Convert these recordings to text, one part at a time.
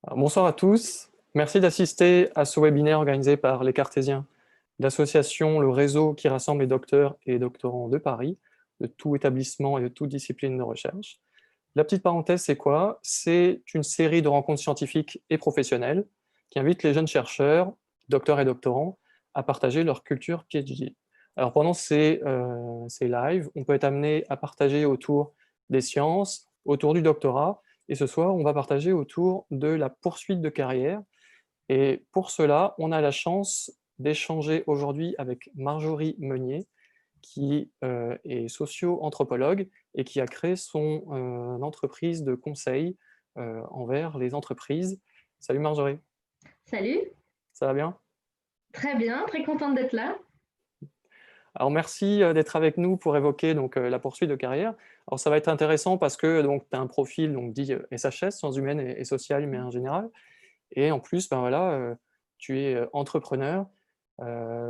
Alors, bonsoir à tous. Merci d'assister à ce webinaire organisé par les Cartésiens, l'association, le réseau qui rassemble les docteurs et doctorants de Paris, de tout établissement et de toute discipline de recherche. La petite parenthèse, c'est quoi? C'est une série de rencontres scientifiques et professionnelles qui invitent les jeunes chercheurs, docteurs et doctorants, à partager leur culture PhD. Alors pendant ces lives, on peut être amené à partager autour des sciences, autour du doctorat, et ce soir, on va partager autour de la poursuite de carrière. Et pour cela, on a la chance d'échanger aujourd'hui avec Marjorie Meunier, qui est socio-anthropologue et qui a créé son entreprise de conseil envers les entreprises. Salut Marjorie, Salut, ça va bien? très bien, très contente d'être là. Alors merci d'être avec nous pour évoquer donc, la poursuite de carrière. Alors ça va être intéressant parce que tu as un profil donc, dit SHS, sciences humaines et sociales, mais en général. Et en plus, ben voilà, tu es entrepreneur.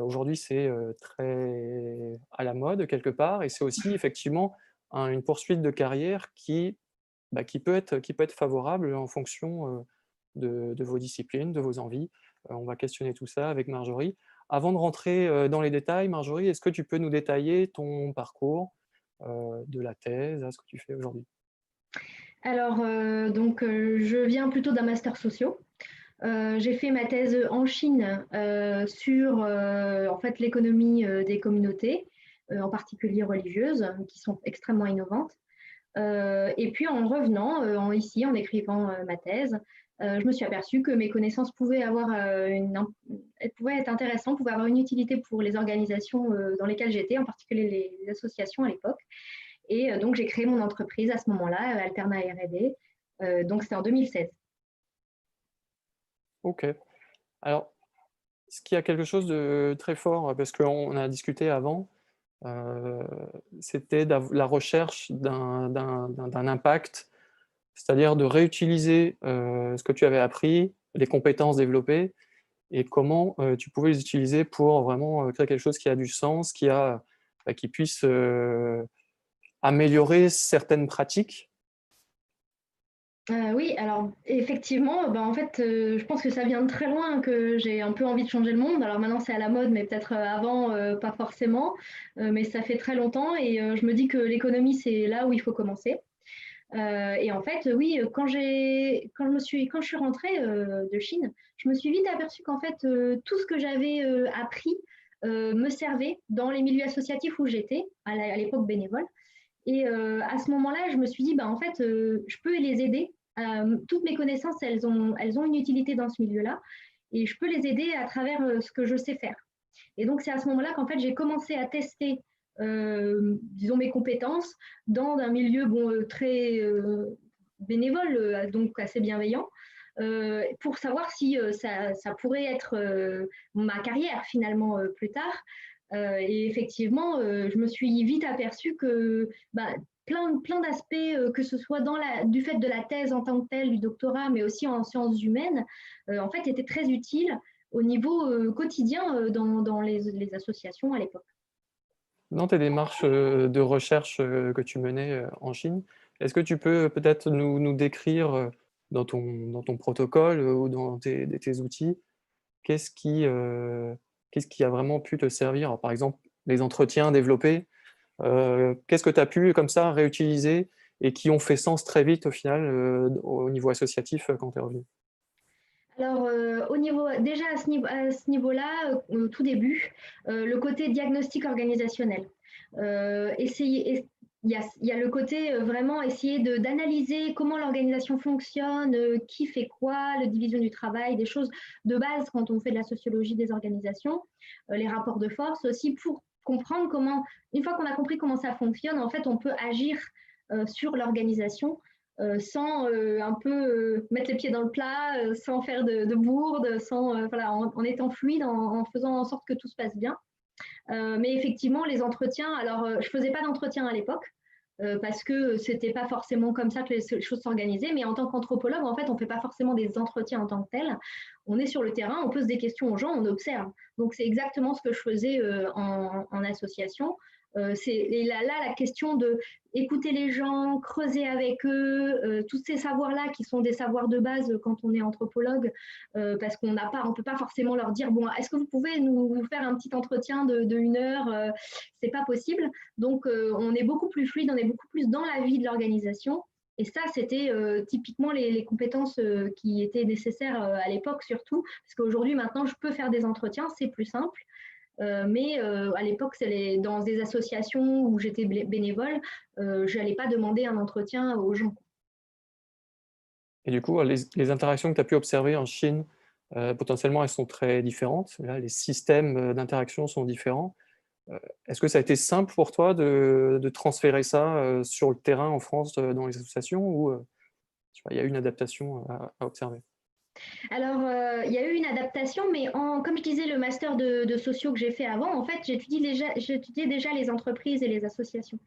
Aujourd'hui, c'est très à la mode quelque part, et c'est aussi effectivement une poursuite de carrière qui peut être favorable en fonction de vos disciplines, de vos envies. On va questionner tout ça avec Marjorie. Avant de rentrer dans les détails, Marjorie, est-ce que tu peux nous détailler ton parcours de la thèse à ce que tu fais aujourd'hui? Alors, je viens plutôt d'un master sociaux. J'ai fait ma thèse en Chine sur en fait, l'économie des communautés, en particulier religieuses, qui sont extrêmement innovantes. Et puis en revenant ici, en écrivant ma thèse, je me suis aperçue que mes connaissances pouvaient être intéressantes, pouvaient avoir une utilité pour les organisations dans lesquelles j'étais, en particulier les associations à l'époque. Et donc, j'ai créé mon entreprise à ce moment-là, Alterna R&D. Donc, c'était en 2016. Ok. Alors, ce qui a quelque chose de très fort, parce qu'on a discuté avant, euh, c'était la recherche d'un impact, c'est-à-dire de réutiliser ce que tu avais appris, les compétences développées, et comment tu pouvais les utiliser pour vraiment créer quelque chose qui a du sens, qui puisse améliorer certaines pratiques. Oui, alors effectivement, en fait, je pense que ça vient de très loin que j'ai un peu envie de changer le monde. Alors maintenant, c'est à la mode, mais peut-être avant, pas forcément. Mais ça fait très longtemps et je me dis que l'économie, c'est là où il faut commencer. Et en fait, oui, quand je suis rentrée de Chine, je me suis vite aperçue qu'en fait, tout ce que j'avais appris me servait dans les milieux associatifs où j'étais, à l'époque bénévole. Et à ce moment-là, je me suis dit, en fait, je peux les aider. Toutes mes connaissances, elles ont une utilité dans ce milieu-là, et je peux les aider à travers ce que je sais faire. Et donc, c'est à ce moment-là qu'en fait, j'ai commencé à tester, disons, mes compétences dans un milieu très bénévole, donc assez bienveillant, pour savoir si ça pourrait être ma carrière finalement plus tard. Et effectivement, je me suis vite aperçue que plein d'aspects, que ce soit du fait de la thèse en tant que telle, du doctorat, mais aussi en sciences humaines, en fait, étaient très utiles au niveau quotidien dans les associations à l'époque. Dans tes démarches de recherche que tu menais en Chine, est-ce que tu peux peut-être nous décrire dans ton protocole ou dans tes outils, qu'est-ce qui, euh, qu'est-ce qui a vraiment pu te servir? Alors, par exemple, les entretiens développés, qu'est-ce que tu as pu comme ça réutiliser et qui ont fait sens très vite au final au niveau associatif quand tu es revenu? Alors, déjà à ce niveau-là, au tout début, le côté diagnostic organisationnel. Il y a le côté vraiment essayer d'analyser comment l'organisation fonctionne, qui fait quoi, la division du travail, des choses de base quand on fait de la sociologie des organisations, les rapports de force aussi pour comprendre comment, une fois qu'on a compris comment ça fonctionne, en fait, on peut agir sur l'organisation sans un peu mettre les pieds dans le plat, sans faire de bourde, voilà, en étant fluide, en faisant en sorte que tout se passe bien. Mais effectivement, les entretiens, alors je ne faisais pas d'entretien à l'époque. Parce que c'était pas forcément comme ça que les choses s'organisaient, mais en tant qu'anthropologue, en fait, on fait pas forcément des entretiens en tant que tel. On est sur le terrain, on pose des questions aux gens, on observe. Donc c'est exactement ce que je faisais en association. Et là, la question de écouter les gens, creuser avec eux, tous ces savoirs-là qui sont des savoirs de base quand on est anthropologue, parce qu'on ne peut pas forcément leur dire, bon, est-ce que vous pouvez nous faire un petit entretien de 1 heure, c'est pas possible. Donc, on est beaucoup plus fluide, on est beaucoup plus dans la vie de l'organisation. Et ça, c'était typiquement les compétences qui étaient nécessaires à l'époque surtout, parce qu'aujourd'hui, maintenant, je peux faire des entretiens, c'est plus simple. Mais à l'époque, dans des associations où j'étais bénévole, je n'allais pas demander un entretien aux gens. Et du coup, les interactions que tu as pu observer en Chine, potentiellement, elles sont très différentes. Là, les systèmes d'interaction sont différents. Est-ce que ça a été simple pour toi de transférer ça sur le terrain en France, dans les associations, ou il y a eu une adaptation à observer? Alors, il y a eu une adaptation, mais comme je disais, le master de socio que j'ai fait avant, en fait, j'étudiais déjà les entreprises et les associations.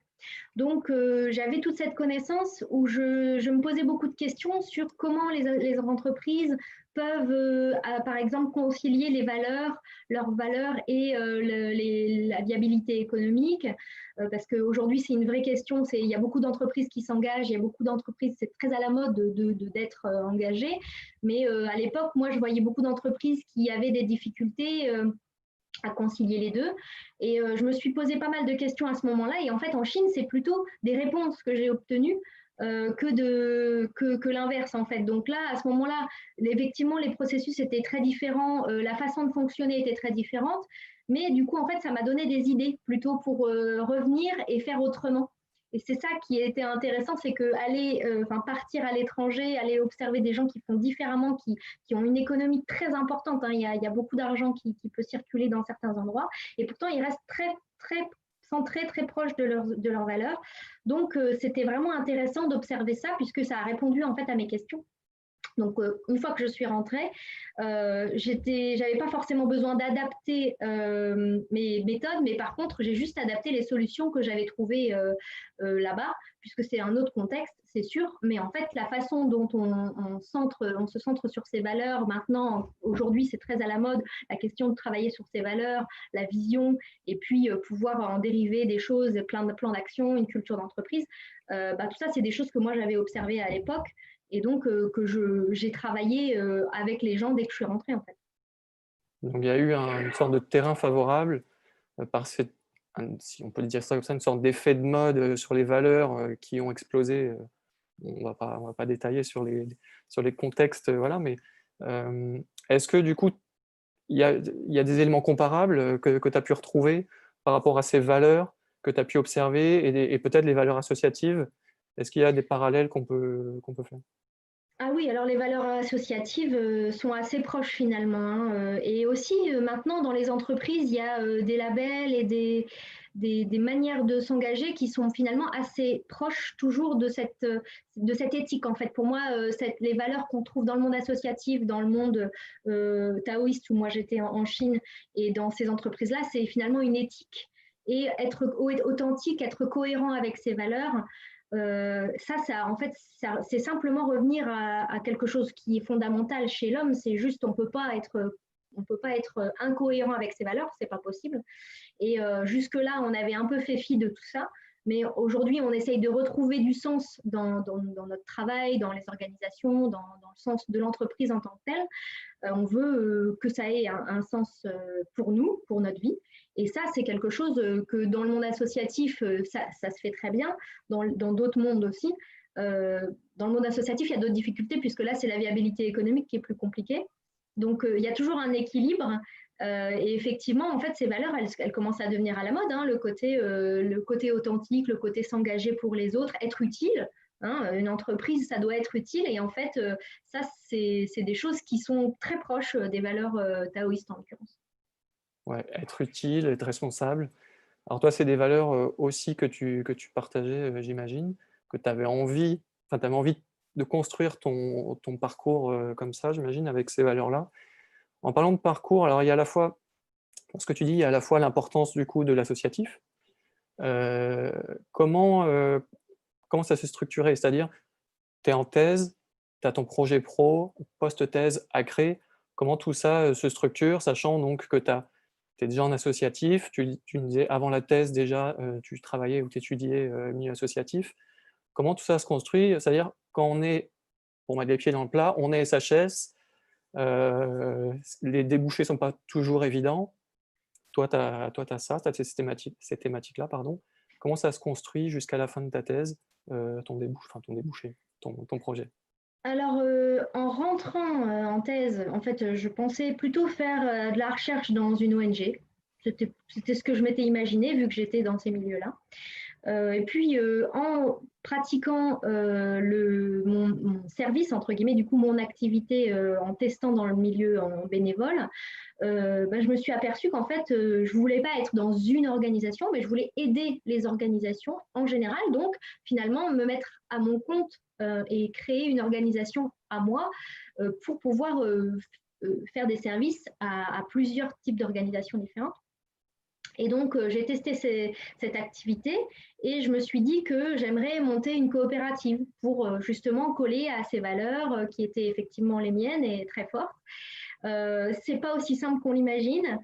Donc, j'avais toute cette connaissance où je me posais beaucoup de questions sur comment les entreprises peuvent, par exemple, concilier leurs valeurs et la viabilité économique. Parce qu'aujourd'hui, c'est une vraie question. Il y a beaucoup d'entreprises qui s'engagent, il y a beaucoup d'entreprises, c'est très à la mode d'être engagées. Mais à l'époque, moi, je voyais beaucoup d'entreprises qui avaient des difficultés à concilier les deux. Et je me suis posé pas mal de questions à ce moment-là. Et en fait, en Chine, c'est plutôt des réponses que j'ai obtenues que l'inverse, en fait. Donc là, à ce moment-là, effectivement, les processus étaient très différents, la façon de fonctionner était très différente. Mais du coup, en fait, ça m'a donné des idées plutôt pour revenir et faire autrement. Et c'est ça qui était intéressant, c'est que partir à l'étranger, aller observer des gens qui font différemment, qui ont une économie très importante. Hein. Il y a beaucoup d'argent qui peut circuler dans certains endroits. Et pourtant, ils restent très, très centrés, très proches de leurs valeurs. Donc, c'était vraiment intéressant d'observer ça, puisque ça a répondu en fait à mes questions. Donc, une fois que je suis rentrée, j'avais pas forcément besoin d'adapter mes méthodes, mais par contre, j'ai juste adapté les solutions que j'avais trouvées là-bas, puisque c'est un autre contexte, c'est sûr. Mais en fait, la façon dont on se centre sur ses valeurs, maintenant, aujourd'hui, c'est très à la mode, la question de travailler sur ses valeurs, la vision, et puis pouvoir en dériver des choses, plein de plans d'action, une culture d'entreprise. Tout ça, c'est des choses que moi, j'avais observées à l'époque et donc que j'ai travaillé avec les gens dès que je suis rentrée en fait. Donc il y a eu une sorte de terrain favorable, par si on peut dire ça comme ça, une sorte d'effet de mode, sur les valeurs, qui ont explosé. On va pas détailler sur les contextes, voilà, mais est-ce que du coup, il y a des éléments comparables, que tu as pu retrouver par rapport à ces valeurs que tu as pu observer, et peut-être les valeurs associatives? Est-ce qu'il y a des parallèles qu'on peut faire? Ah oui, alors les valeurs associatives sont assez proches finalement. Hein, et aussi maintenant dans les entreprises, il y a des labels et des manières de s'engager qui sont finalement assez proches toujours de cette éthique. En fait, pour moi, les valeurs qu'on trouve dans le monde associatif, dans le monde taoïste où moi j'étais en Chine et dans ces entreprises-là, c'est finalement une éthique. Et être authentique, être cohérent avec ces valeurs, en fait, c'est simplement revenir à quelque chose qui est fondamental chez l'homme. C'est juste, on peut pas être incohérent avec ses valeurs, c'est pas possible. Et jusque-là, on avait un peu fait fi de tout ça. Mais aujourd'hui, on essaye de retrouver du sens dans notre travail, dans les organisations, dans le sens de l'entreprise en tant que telle. On veut que ça ait un sens pour nous, pour notre vie. Et ça, c'est quelque chose que dans le monde associatif, ça se fait très bien, dans d'autres mondes aussi. Dans le monde associatif, il y a d'autres difficultés, puisque là, c'est la viabilité économique qui est plus compliquée. Donc, il y a toujours un équilibre. Et effectivement, en fait, ces valeurs, elles commencent à devenir à la mode. Hein, le côté authentique, le côté s'engager pour les autres, être utile. Hein, une entreprise, ça doit être utile. Et en fait, ça, c'est des choses qui sont très proches des valeurs taoïstes en l'occurrence. Ouais, être utile, être responsable. Alors toi, c'est des valeurs, aussi que tu partageais, j'imagine, que tu avais envie, enfin, tu avais envie de construire ton parcours, comme ça, j'imagine, avec ces valeurs-là. En parlant de parcours, alors il y a à la fois, dans ce que tu dis, il y a à la fois l'importance du coup de l'associatif. Heu, comment, comment ça s'est structuré? C'est-à-dire, tu es en thèse, tu as ton projet pro, post-thèse à créer. Comment tout ça, se structure? Sachant donc que tu as es déjà en associatif, tu me disais avant la thèse déjà, tu travaillais ou tu étudiais milieu associatif. Comment tout ça se construit? C'est-à-dire quand on est, pour mettre les pieds dans le plat, on est SHS, les débouchés sont pas toujours évidents. Toi, tu as ça, tu as ces thématiques-là, pardon. Comment ça se construit jusqu'à la fin de ta thèse, ton débouché, ton projet? Alors, en rentrant, en thèse, en fait, je pensais plutôt faire, de la recherche dans une ONG. C'était ce que je m'étais imaginé vu que j'étais dans ces milieux-là. Et puis, en pratiquant mon service, entre guillemets, du coup, mon activité en testant dans le milieu en bénévole, bah, je me suis aperçue qu'en fait, je ne voulais pas être dans une organisation, mais je voulais aider les organisations en général. Donc, finalement, me mettre à mon compte et créer une organisation à moi pour pouvoir faire des services à plusieurs types d'organisations différentes. Et donc, j'ai testé cette activité et je me suis dit que j'aimerais monter une coopérative pour justement coller à ces valeurs qui étaient effectivement les miennes et très fortes. C'est pas aussi simple qu'on l'imagine.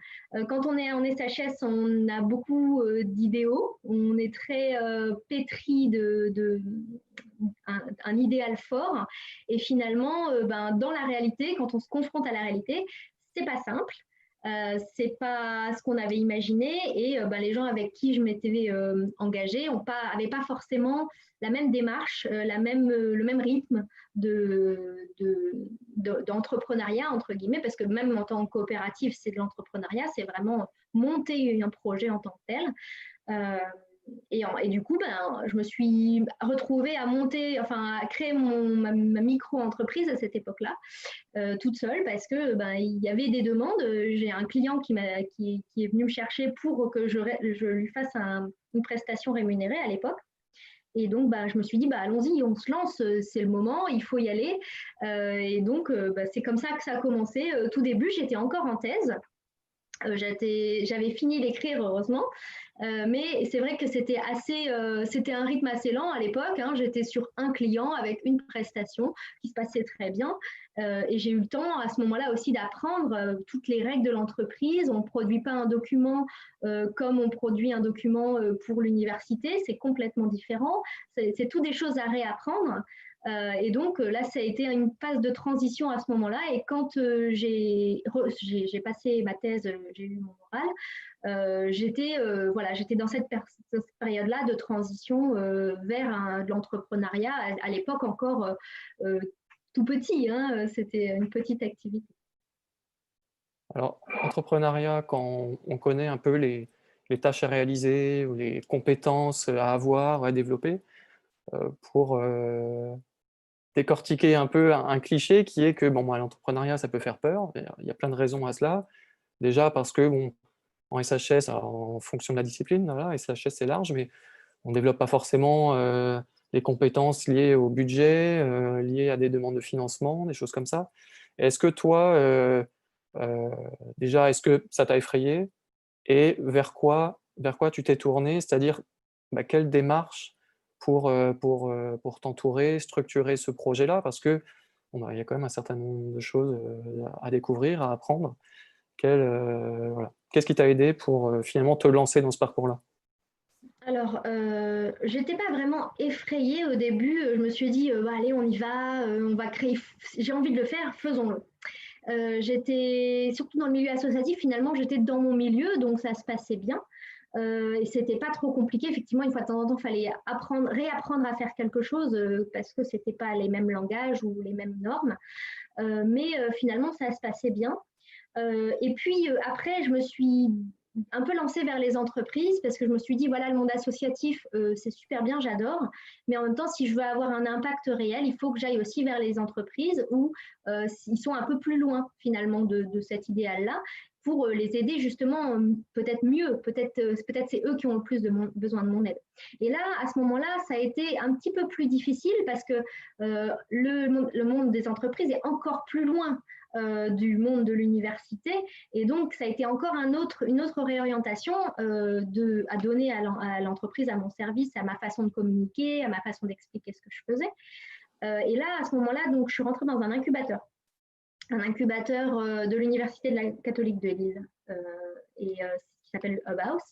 Quand on est en SHS, on a beaucoup d'idéaux. On est très pétri un idéal fort. Et finalement, dans la réalité, quand on se confronte à la réalité, c'est pas simple. C'est pas ce qu'on avait imaginé et les gens avec qui je m'étais engagée n'avaient pas forcément la même démarche, le même rythme d'entrepreneuriat, entre guillemets, parce que même en tant que coopérative, c'est de l'entrepreneuriat, c'est vraiment monter un projet en tant que tel. Et du coup, je me suis retrouvée à à créer ma micro-entreprise à cette époque-là, toute seule, parce que il y avait des demandes. J'ai un client qui est venu me chercher pour que je lui fasse une prestation rémunérée à l'époque. Et donc, je me suis dit, allons-y, on se lance, c'est le moment, il faut y aller. Et donc, c'est comme ça que ça a commencé. Tout début, j'étais encore en thèse. J'avais fini d'écrire, heureusement. Mais c'est vrai que c'était un rythme assez lent à l'époque. Hein. J'étais sur un client avec une prestation qui se passait très bien. Et j'ai eu le temps à ce moment-là aussi d'apprendre toutes les règles de l'entreprise. On ne produit pas un document comme on produit un document pour l'université. C'est complètement différent. C'est tout des choses à réapprendre. Et donc là, ça a été une phase de transition à ce moment-là. Et quand j'ai passé ma thèse, j'ai eu mon oral, j'étais dans cette période-là de transition vers de l'entrepreneuriat, à l'époque encore tout petit, hein, c'était une petite activité. Alors, entrepreneuriat, quand on connaît un peu les tâches à réaliser ou les compétences à avoir, à développer, pour décortiquer un peu un cliché qui est que l'entrepreneuriat, ça peut faire peur. Il y a plein de raisons à cela. Déjà parce que, en SHS, alors, en fonction de la discipline, voilà, SHS c'est large, mais on ne développe pas forcément les compétences liées au budget, liées à des demandes de financement, des choses comme ça. Est-ce que toi, heu, déjà, est-ce que ça t'a effrayé? Et vers quoi tu t'es tourné? C'est-à-dire, quelle démarche pour t'entourer, structurer ce projet-là? Parce que, il y a quand même un certain nombre de choses, à découvrir, à apprendre. Voilà. Qu'est-ce qui t'a aidé pour, finalement te lancer dans ce parcours-là? Alors, j'étais pas vraiment effrayée au début. Je me suis dit, allez, on y va, on va créer. J'ai envie de le faire, faisons-le. J'étais surtout dans le milieu associatif. Finalement, j'étais dans mon milieu, donc ça se passait bien. Et c'était pas trop compliqué. Effectivement, une fois de temps en temps, il fallait réapprendre à faire quelque chose parce que c'était pas les mêmes langages ou les mêmes normes. Mais finalement, ça se passait bien. Et puis après, je me suis un peu lancée vers les entreprises parce que je me suis dit, voilà, le monde associatif, c'est super bien, j'adore. Mais en même temps, si je veux avoir un impact réel, il faut que j'aille aussi vers les entreprises où ils sont un peu plus loin finalement de cet idéal-là pour les aider justement peut-être mieux, peut-être c'est eux qui ont le plus besoin de mon aide. Et là, à ce moment-là, ça a été un petit peu plus difficile parce que le monde des entreprises est encore plus loin du monde de l'université. Et donc, ça a été encore une autre réorientation à donner à l'entreprise, à mon service, à ma façon de communiquer, à ma façon d'expliquer ce que je faisais. Et là, à ce moment-là, donc, je suis rentrée dans un incubateur de l'Université de la catholique de Lille. qui s'appelle Hubhouse.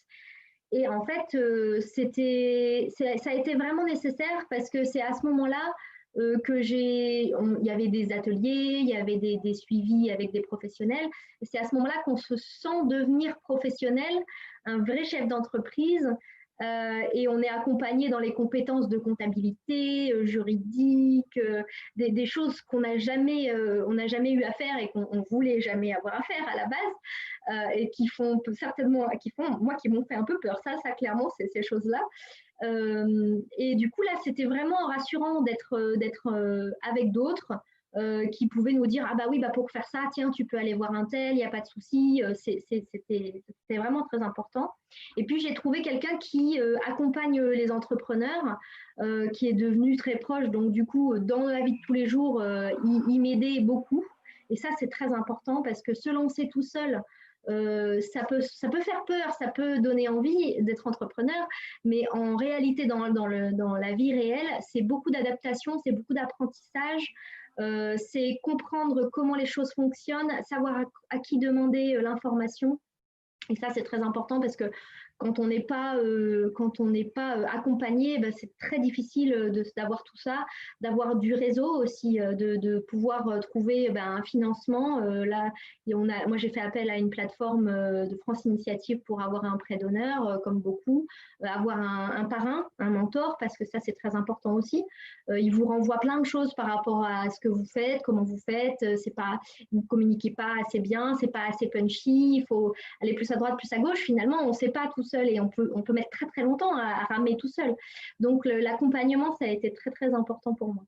Et en fait, ça a été vraiment nécessaire parce que c'est à ce moment-là il y avait des ateliers, il y avait des suivis avec des professionnels. Et c'est à ce moment-là qu'on se sent devenir professionnel, un vrai chef d'entreprise. Et on est accompagné dans les compétences de comptabilité, juridique, des choses qu'on n'a jamais eu à faire et qu'on ne voulait jamais avoir à faire à la base, et qui m'ont fait un peu peur. Ça clairement, c'est ces choses-là. Et du coup, là, c'était vraiment rassurant d'être avec d'autres qui pouvaient nous dire, ah bah oui, bah pour faire ça, tiens, tu peux aller voir un tel, il n'y a pas de souci. C'était vraiment très important. Et puis, j'ai trouvé quelqu'un qui accompagne les entrepreneurs, qui est devenu très proche. Donc, du coup, dans la vie de tous les jours, il m'aidait beaucoup. Et ça, c'est très important parce que se lancer tout seul, ça peut faire peur, ça peut donner envie d'être entrepreneur, mais en réalité, dans la vie réelle, c'est beaucoup d'adaptation, c'est beaucoup d'apprentissage, c'est comprendre comment les choses fonctionnent, savoir à qui demander l'information. Et ça, c'est très important parce que quand on n'est pas accompagné, ben, c'est très difficile d'avoir tout ça, d'avoir du réseau aussi, de pouvoir trouver un financement. Là, moi, j'ai fait appel à une plateforme de France Initiative pour avoir un prêt d'honneur, comme beaucoup, avoir un parrain, un mentor, parce que ça, c'est très important aussi. Il vous renvoie plein de choses par rapport à ce que vous faites, comment vous faites. Vous ne communiquez pas assez bien, c'est pas assez punchy, il faut aller plus à droite, plus à gauche. Finalement, on ne sait pas tout seul et on peut mettre très très longtemps à ramer tout seul. Donc l'accompagnement, ça a été très très important pour moi.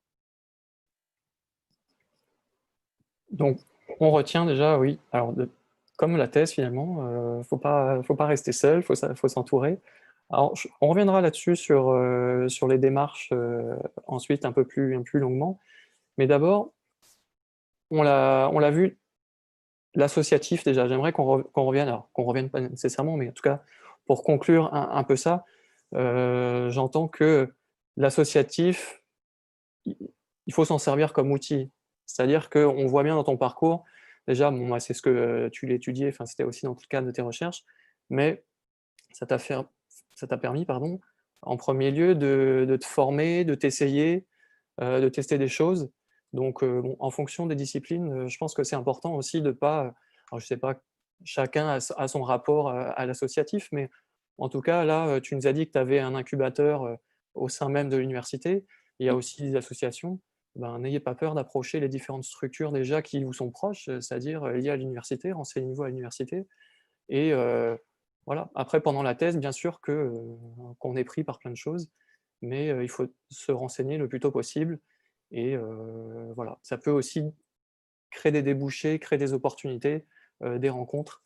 Donc, on retient déjà, oui, alors comme la thèse finalement, faut pas rester seul, faut s'entourer. Alors, on reviendra là-dessus sur les démarches ensuite un peu plus longuement. Mais d'abord, on l'a vu, l'associatif déjà. J'aimerais qu'on revienne, alors qu'on revienne pas nécessairement, mais en tout cas pour conclure un peu ça, j'entends que l'associatif, il faut s'en servir comme outil. C'est-à-dire qu'on voit bien dans ton parcours, déjà, bon, moi, c'est ce que tu l'étudiais, enfin, c'était aussi dans le cadre de tes recherches, mais ça t'a permis, pardon, en premier lieu de te former, de t'essayer, de tester des choses. Donc, bon, en fonction des disciplines, je pense que c'est important aussi de pas, alors je sais pas, chacun a son rapport à l'associatif, mais en tout cas, là, tu nous as dit que tu avais un incubateur au sein même de l'université. Il y a aussi des associations. Ben, n'ayez pas peur d'approcher les différentes structures déjà qui vous sont proches, c'est-à-dire liées à l'université, renseignez-vous à l'université. Et voilà. Après, pendant la thèse, bien sûr qu'on est pris par plein de choses, mais il faut se renseigner le plus tôt possible. Et voilà, ça peut aussi créer des débouchés, créer des opportunités, des rencontres.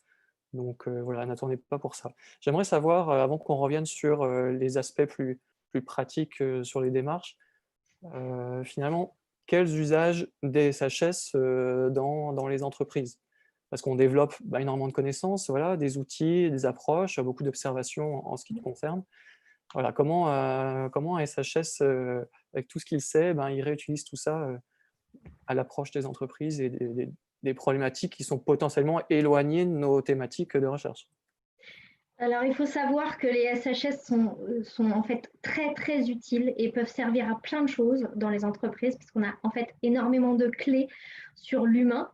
Donc voilà, n'attendez pas pour ça. J'aimerais savoir, avant qu'on revienne sur les aspects plus pratiques sur les démarches, finalement, quels usages des SHS dans les entreprises? Parce qu'on développe énormément de connaissances, voilà, des outils, des approches, beaucoup d'observations en ce qui te concerne. Voilà, comment un SHS, avec tout ce qu'il sait, il réutilise tout ça à l'approche des entreprises et des problématiques qui sont potentiellement éloignées de nos thématiques de recherche. Alors, il faut savoir que les SHS sont en fait très, très utiles et peuvent servir à plein de choses dans les entreprises, parce qu'on a en fait énormément de clés sur l'humain,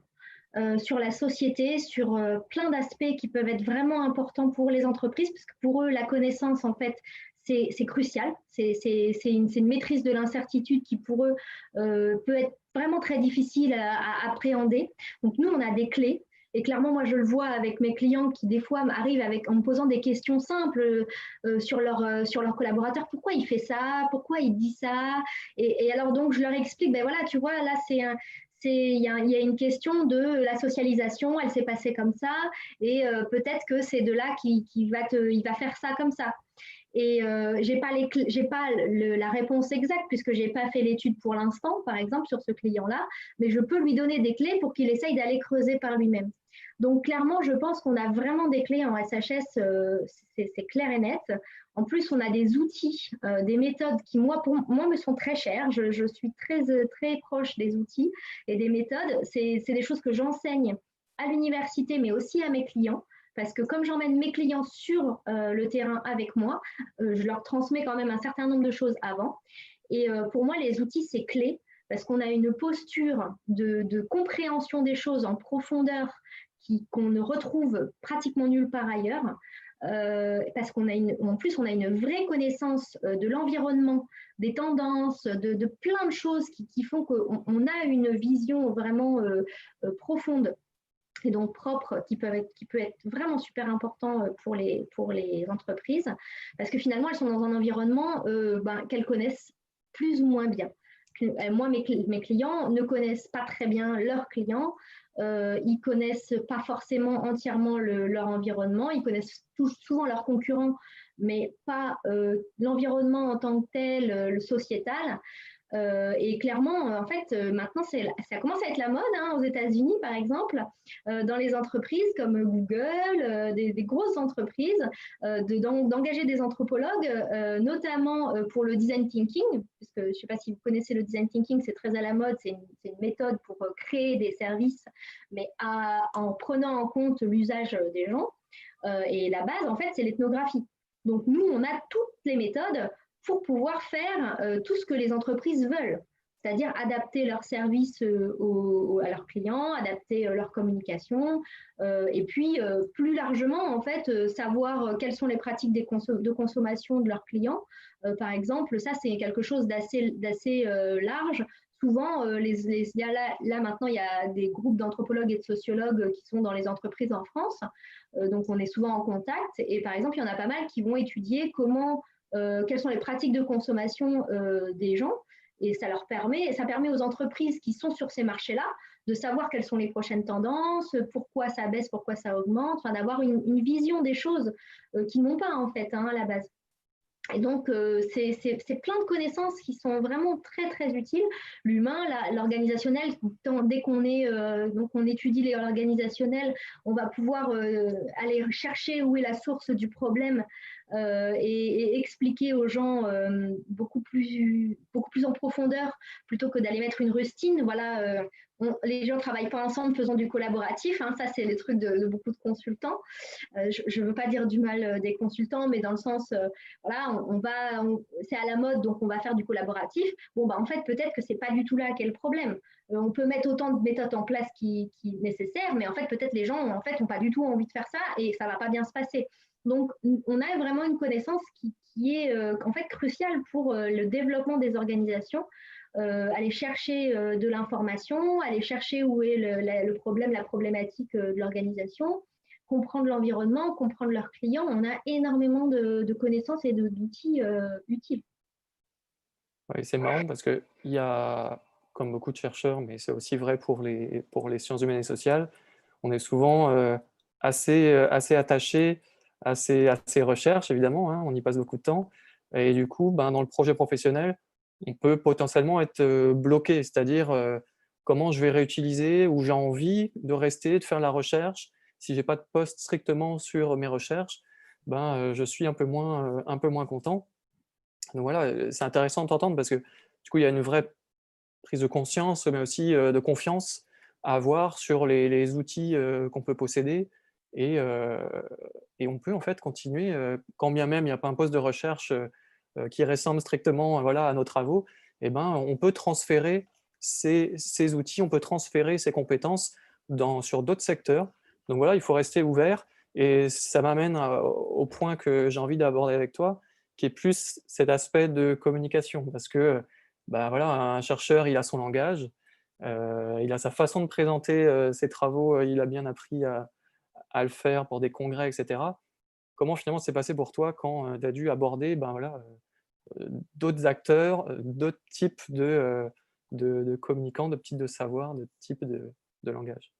sur la société, sur plein d'aspects qui peuvent être vraiment importants pour les entreprises, parce que pour eux, la connaissance, en fait, c'est crucial. C'est une maîtrise de l'incertitude qui, pour eux, peut être vraiment très difficile à appréhender. Donc, nous, on a des clés. Et clairement, moi, je le vois avec mes clients qui, des fois, arrivent en me posant des questions simples sur leur collaborateur. Pourquoi il fait ça? Pourquoi il dit ça? Et alors, donc, je leur explique, ben voilà, tu vois, là, il y a une question de la socialisation, elle s'est passée comme ça, et peut-être que c'est de là qu'il va faire ça comme ça. Et j'ai pas la réponse exacte puisque j'ai pas fait l'étude pour l'instant, par exemple sur ce client-là, mais je peux lui donner des clés pour qu'il essaye d'aller creuser par lui-même. Donc clairement, je pense qu'on a vraiment des clés en SHS, c'est clair et net. En plus, on a des outils, des méthodes qui pour moi me sont très chères. Je suis très très proche des outils et des méthodes. C'est des choses que j'enseigne à l'université, mais aussi à mes clients, parce que comme j'emmène mes clients sur le terrain avec moi, je leur transmets quand même un certain nombre de choses avant. Et pour moi, les outils, c'est clé parce qu'on a une posture de compréhension des choses en profondeur qu'on ne retrouve pratiquement nulle part ailleurs. Parce qu'en plus, on a une vraie connaissance de l'environnement, des tendances, de plein de choses qui font qu'on a une vision vraiment profonde et donc propre qui peut être vraiment super important pour les entreprises parce que finalement, elles sont dans un environnement qu'elles connaissent plus ou moins bien. Moi, mes clients ne connaissent pas très bien leurs clients. Ils connaissent pas forcément entièrement leur environnement. Ils connaissent souvent leurs concurrents, mais pas l'environnement en tant que tel, le sociétal. Et clairement, en fait, maintenant, ça commence à être la mode aux États-Unis, par exemple, dans les entreprises comme Google, des grosses entreprises, d'engager des anthropologues, notamment pour le design thinking, parce que je ne sais pas si vous connaissez le design thinking, c'est très à la mode, c'est une méthode pour créer des services, mais en prenant en compte l'usage des gens. Et la base, en fait, c'est l'ethnographie. Donc, nous, on a toutes les méthodes pour pouvoir faire tout ce que les entreprises veulent, c'est-à-dire adapter leurs services à leurs clients, adapter leur communication, et puis plus largement, en fait, savoir quelles sont les pratiques de consommation de leurs clients. Par exemple, ça, c'est quelque chose d'assez large. Souvent, là, maintenant, il y a des groupes d'anthropologues et de sociologues qui sont dans les entreprises en France, donc on est souvent en contact. Et par exemple, il y en a pas mal qui vont étudier quelles sont les pratiques de consommation des gens. Et ça permet aux entreprises qui sont sur ces marchés-là de savoir quelles sont les prochaines tendances, pourquoi ça baisse, pourquoi ça augmente, enfin, d'avoir une vision des choses qu'ils n'ont pas en fait à la base. Et donc, c'est plein de connaissances qui sont vraiment très, très utiles. L'humain, l'organisationnel, dès donc on étudie l'organisationnel, on va pouvoir aller chercher où est la source du problème et expliquer aux gens beaucoup plus en profondeur plutôt que d'aller mettre une rustine. Voilà, les gens ne travaillent pas ensemble faisant du collaboratif. Ça, c'est les trucs de beaucoup de consultants. Je ne veux pas dire du mal des consultants, mais dans le sens, voilà, c'est à la mode, donc on va faire du collaboratif. Bon, en fait, peut-être que ce n'est pas du tout là qu'est le problème. On peut mettre autant de méthodes en place qui nécessaires, mais en fait, peut-être les gens n'ont pas du tout envie de faire ça et ça ne va pas bien se passer. Donc, on a vraiment une connaissance qui est en fait cruciale pour le développement des organisations. Aller chercher de l'information, aller chercher où est le problème, la problématique de l'organisation, comprendre l'environnement, comprendre leurs clients. On a énormément de connaissances et d'outils utiles. Oui, c'est marrant parce qu'il y a, comme beaucoup de chercheurs, mais c'est aussi vrai pour les sciences humaines et sociales, on est souvent assez attaché à ces recherches, évidemment, on y passe beaucoup de temps. Et du coup, dans le projet professionnel, on peut potentiellement être bloqué, c'est-à-dire comment je vais réutiliser ou j'ai envie de rester, de faire la recherche. Si je n'ai pas de poste strictement sur mes recherches, je suis un peu moins content. Donc voilà, c'est intéressant de t'entendre parce que du coup, il y a une vraie prise de conscience, mais aussi de confiance à avoir sur les outils qu'on peut posséder et, euh, et on peut en fait continuer, quand bien même il n'y a pas un poste de recherche qui ressemble strictement voilà, à nos travaux, on peut transférer ces outils, on peut transférer ces compétences sur d'autres secteurs. Donc voilà, il faut rester ouvert et ça m'amène au point que j'ai envie d'aborder avec toi, qui est plus cet aspect de communication parce que voilà, un chercheur, il a son langage, il a sa façon de présenter ses travaux, il a bien appris à le faire pour des congrès, et cetera. Comment finalement c'est passé pour toi quand tu as dû aborder d'autres acteurs, d'autres types de communicants, de types de savoir, de types de langage?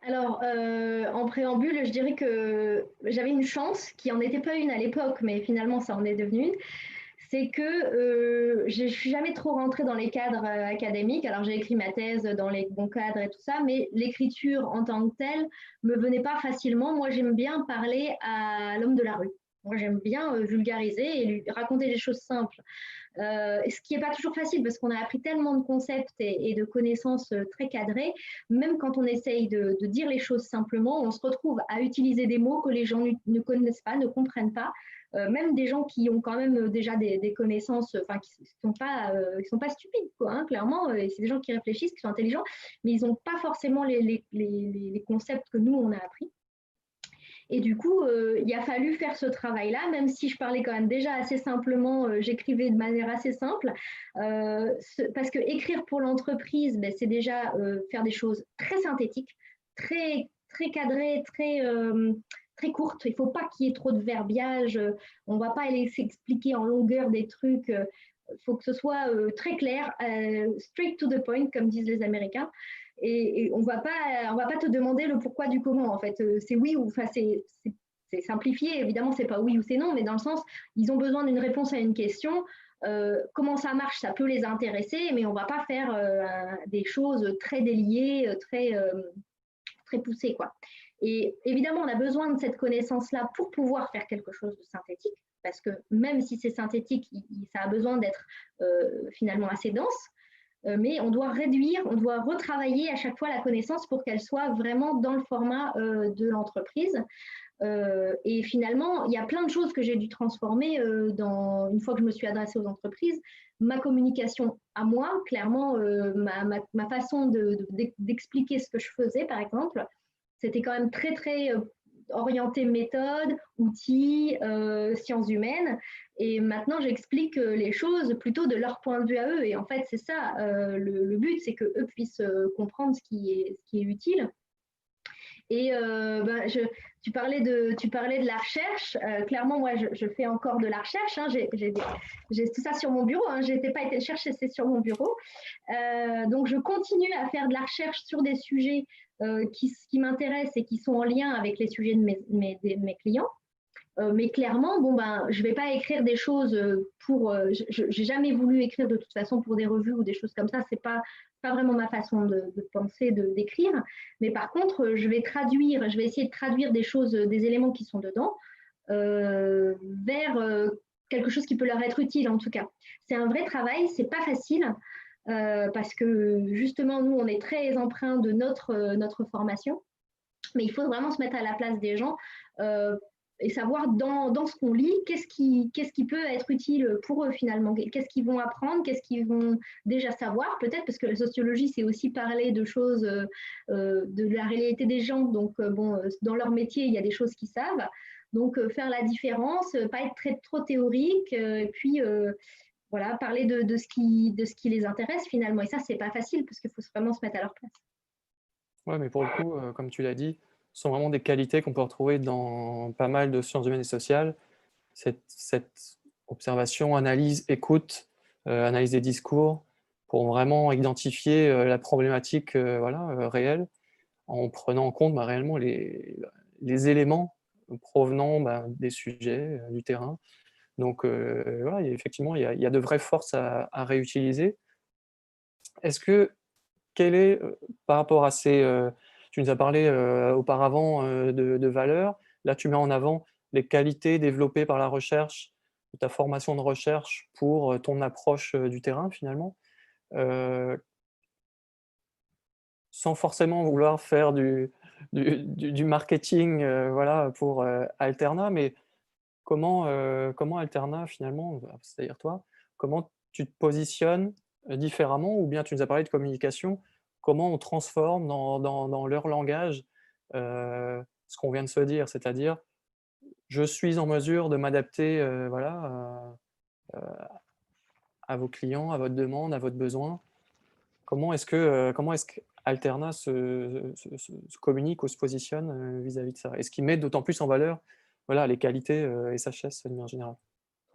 Alors, en préambule, je dirais que j'avais une chance qui n'en était pas une à l'époque, mais finalement, ça en est devenu une. C'est que je ne suis jamais trop rentrée dans les cadres académiques. Alors, j'ai écrit ma thèse dans les bons cadres et tout ça, mais l'écriture en tant que telle me venait pas facilement. Moi, j'aime bien parler à l'homme de la rue. Moi, j'aime bien vulgariser et lui raconter des choses simples. Ce qui n'est pas toujours facile parce qu'on a appris tellement de concepts et de connaissances très cadrées. Même quand on essaye de dire les choses simplement, on se retrouve à utiliser des mots que les gens ne connaissent pas, ne comprennent pas. Même des gens qui ont quand même déjà des connaissances, enfin qui ne sont pas stupides, quoi, hein, clairement. C'est des gens qui réfléchissent, qui sont intelligents, mais ils n'ont pas forcément les concepts que nous, on a appris. Et du coup, il a fallu faire ce travail-là, même si je parlais quand même déjà assez simplement, j'écrivais de manière assez simple, parce que écrire pour l'entreprise, ben, c'est déjà faire des choses très synthétiques, très cadrées, très courtes. Il ne faut pas qu'il y ait trop de verbiage. On ne va pas aller s'expliquer en longueur des trucs. Il faut que ce soit très clair, straight to the point, comme disent les Américains. Et on va pas te demander le pourquoi du comment, en fait. C'est oui ou, enfin, c'est simplifié, évidemment, c'est pas oui ou c'est non, mais dans le sens, ils ont besoin d'une réponse à une question. Comment ça marche, ça peut les intéresser, mais on va pas faire des choses très déliées, très poussées, quoi. Et évidemment, on a besoin de cette connaissance-là pour pouvoir faire quelque chose de synthétique, parce que même si c'est synthétique, ça a besoin d'être finalement assez dense. Mais on doit réduire, on doit retravailler à chaque fois la connaissance pour qu'elle soit vraiment dans le format de l'entreprise. Et finalement, il y a plein de choses que j'ai dû transformer une fois que je me suis adressée aux entreprises. Ma communication à moi, clairement, ma façon d'expliquer ce que je faisais, par exemple, c'était quand même très orienté méthode, outils, sciences humaines. Et maintenant, j'explique les choses plutôt de leur point de vue à eux. Et en fait, c'est ça, le but, c'est qu'eux puissent comprendre ce qui est utile. Et tu parlais de la recherche. Clairement, moi, je fais encore de la recherche. Hein. J'ai tout ça sur mon bureau. Hein. Je n'ai pas été le chercher, c'est sur mon bureau. Donc, je continue à faire de la recherche sur des sujets qui m'intéressent et qui sont en lien avec les sujets de mes clients. Mais clairement, bon ben, je vais pas écrire des choses pour. J'ai jamais voulu écrire de toute façon pour des revues ou des choses comme ça. C'est pas vraiment ma façon de penser, d'écrire. Mais par contre, je vais essayer de traduire des choses, des éléments qui sont dedans vers quelque chose qui peut leur être utile en tout cas. C'est un vrai travail, c'est pas facile. Parce que justement, nous, on est très empreint de notre formation, mais il faut vraiment se mettre à la place des gens et savoir dans ce qu'on lit, qu'est-ce qui peut être utile pour eux finalement, qu'est-ce qu'ils vont apprendre, qu'est-ce qu'ils vont déjà savoir peut-être, parce que la sociologie, c'est aussi parler de choses, de la réalité des gens, donc bon, dans leur métier, il y a des choses qu'ils savent, donc faire la différence, pas être trop théorique, et puis voilà, parler de ce qui les intéresse finalement, et ça, c'est pas facile, parce qu'il faut vraiment se mettre à leur place. Ouais, mais pour le coup, comme tu l'as dit, ce sont vraiment des qualités qu'on peut retrouver dans pas mal de sciences humaines et sociales. Cette observation, analyse, écoute, analyse des discours, pour vraiment identifier la problématique voilà, réelle, en prenant en compte réellement les éléments provenant des sujets, du terrain. Donc voilà, effectivement, il y a de vraies forces à réutiliser. Est-ce que quel est, par rapport à ces, tu nous as parlé, auparavant, de valeurs. Là, tu mets en avant les qualités développées par la recherche, ta formation de recherche pour, ton approche, du terrain finalement. Heu, Sans forcément vouloir faire du marketing, voilà, pour, Alternat, mais comment Alternat finalement, c'est-à-dire toi, comment tu te positionnes, différemment? Ou bien tu nous as parlé de communication, comment on transforme dans leur langage, ce qu'on vient de se dire? C'est-à-dire: «Je suis en mesure de m'adapter, voilà, à vos clients, à votre demande, à votre besoin». Comment est-ce qu'Alternat se communique ou se positionne, vis-à-vis de ça? Est-ce qu'il met d'autant plus en valeur, voilà, les qualités, SHS de manière générale?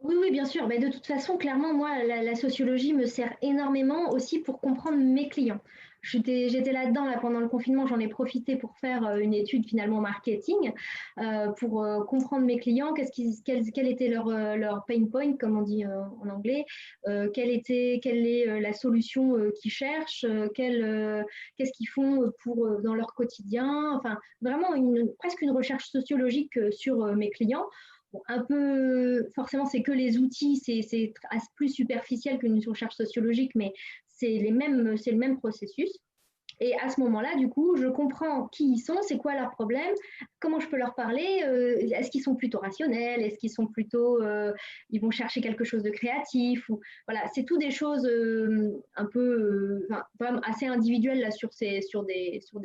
Oui, oui, bien sûr. Mais de toute façon, clairement, moi, la sociologie me sert énormément aussi pour comprendre mes clients. J'étais là-dedans là, pendant le confinement, j'en ai profité pour faire une étude finalement marketing, pour comprendre mes clients, quel était leur pain point, comme on dit en anglais, quelle est la solution qu'ils cherchent, qu'est-ce qu'ils font dans leur quotidien, enfin vraiment presque une recherche sociologique sur mes clients. bon, un peu, forcément, c'est que les outils, c'est plus superficiel qu'une recherche sociologique, mais c'est le même processus. Et à ce moment-là, du coup, je comprends qui ils sont, c'est quoi leur problème, comment je peux leur parler, est-ce qu'ils sont plutôt rationnels, est-ce qu'ils sont plutôt, ils vont chercher quelque chose de créatif, ou voilà, c'est tout des choses un peu, vraiment assez individuelles là, sur des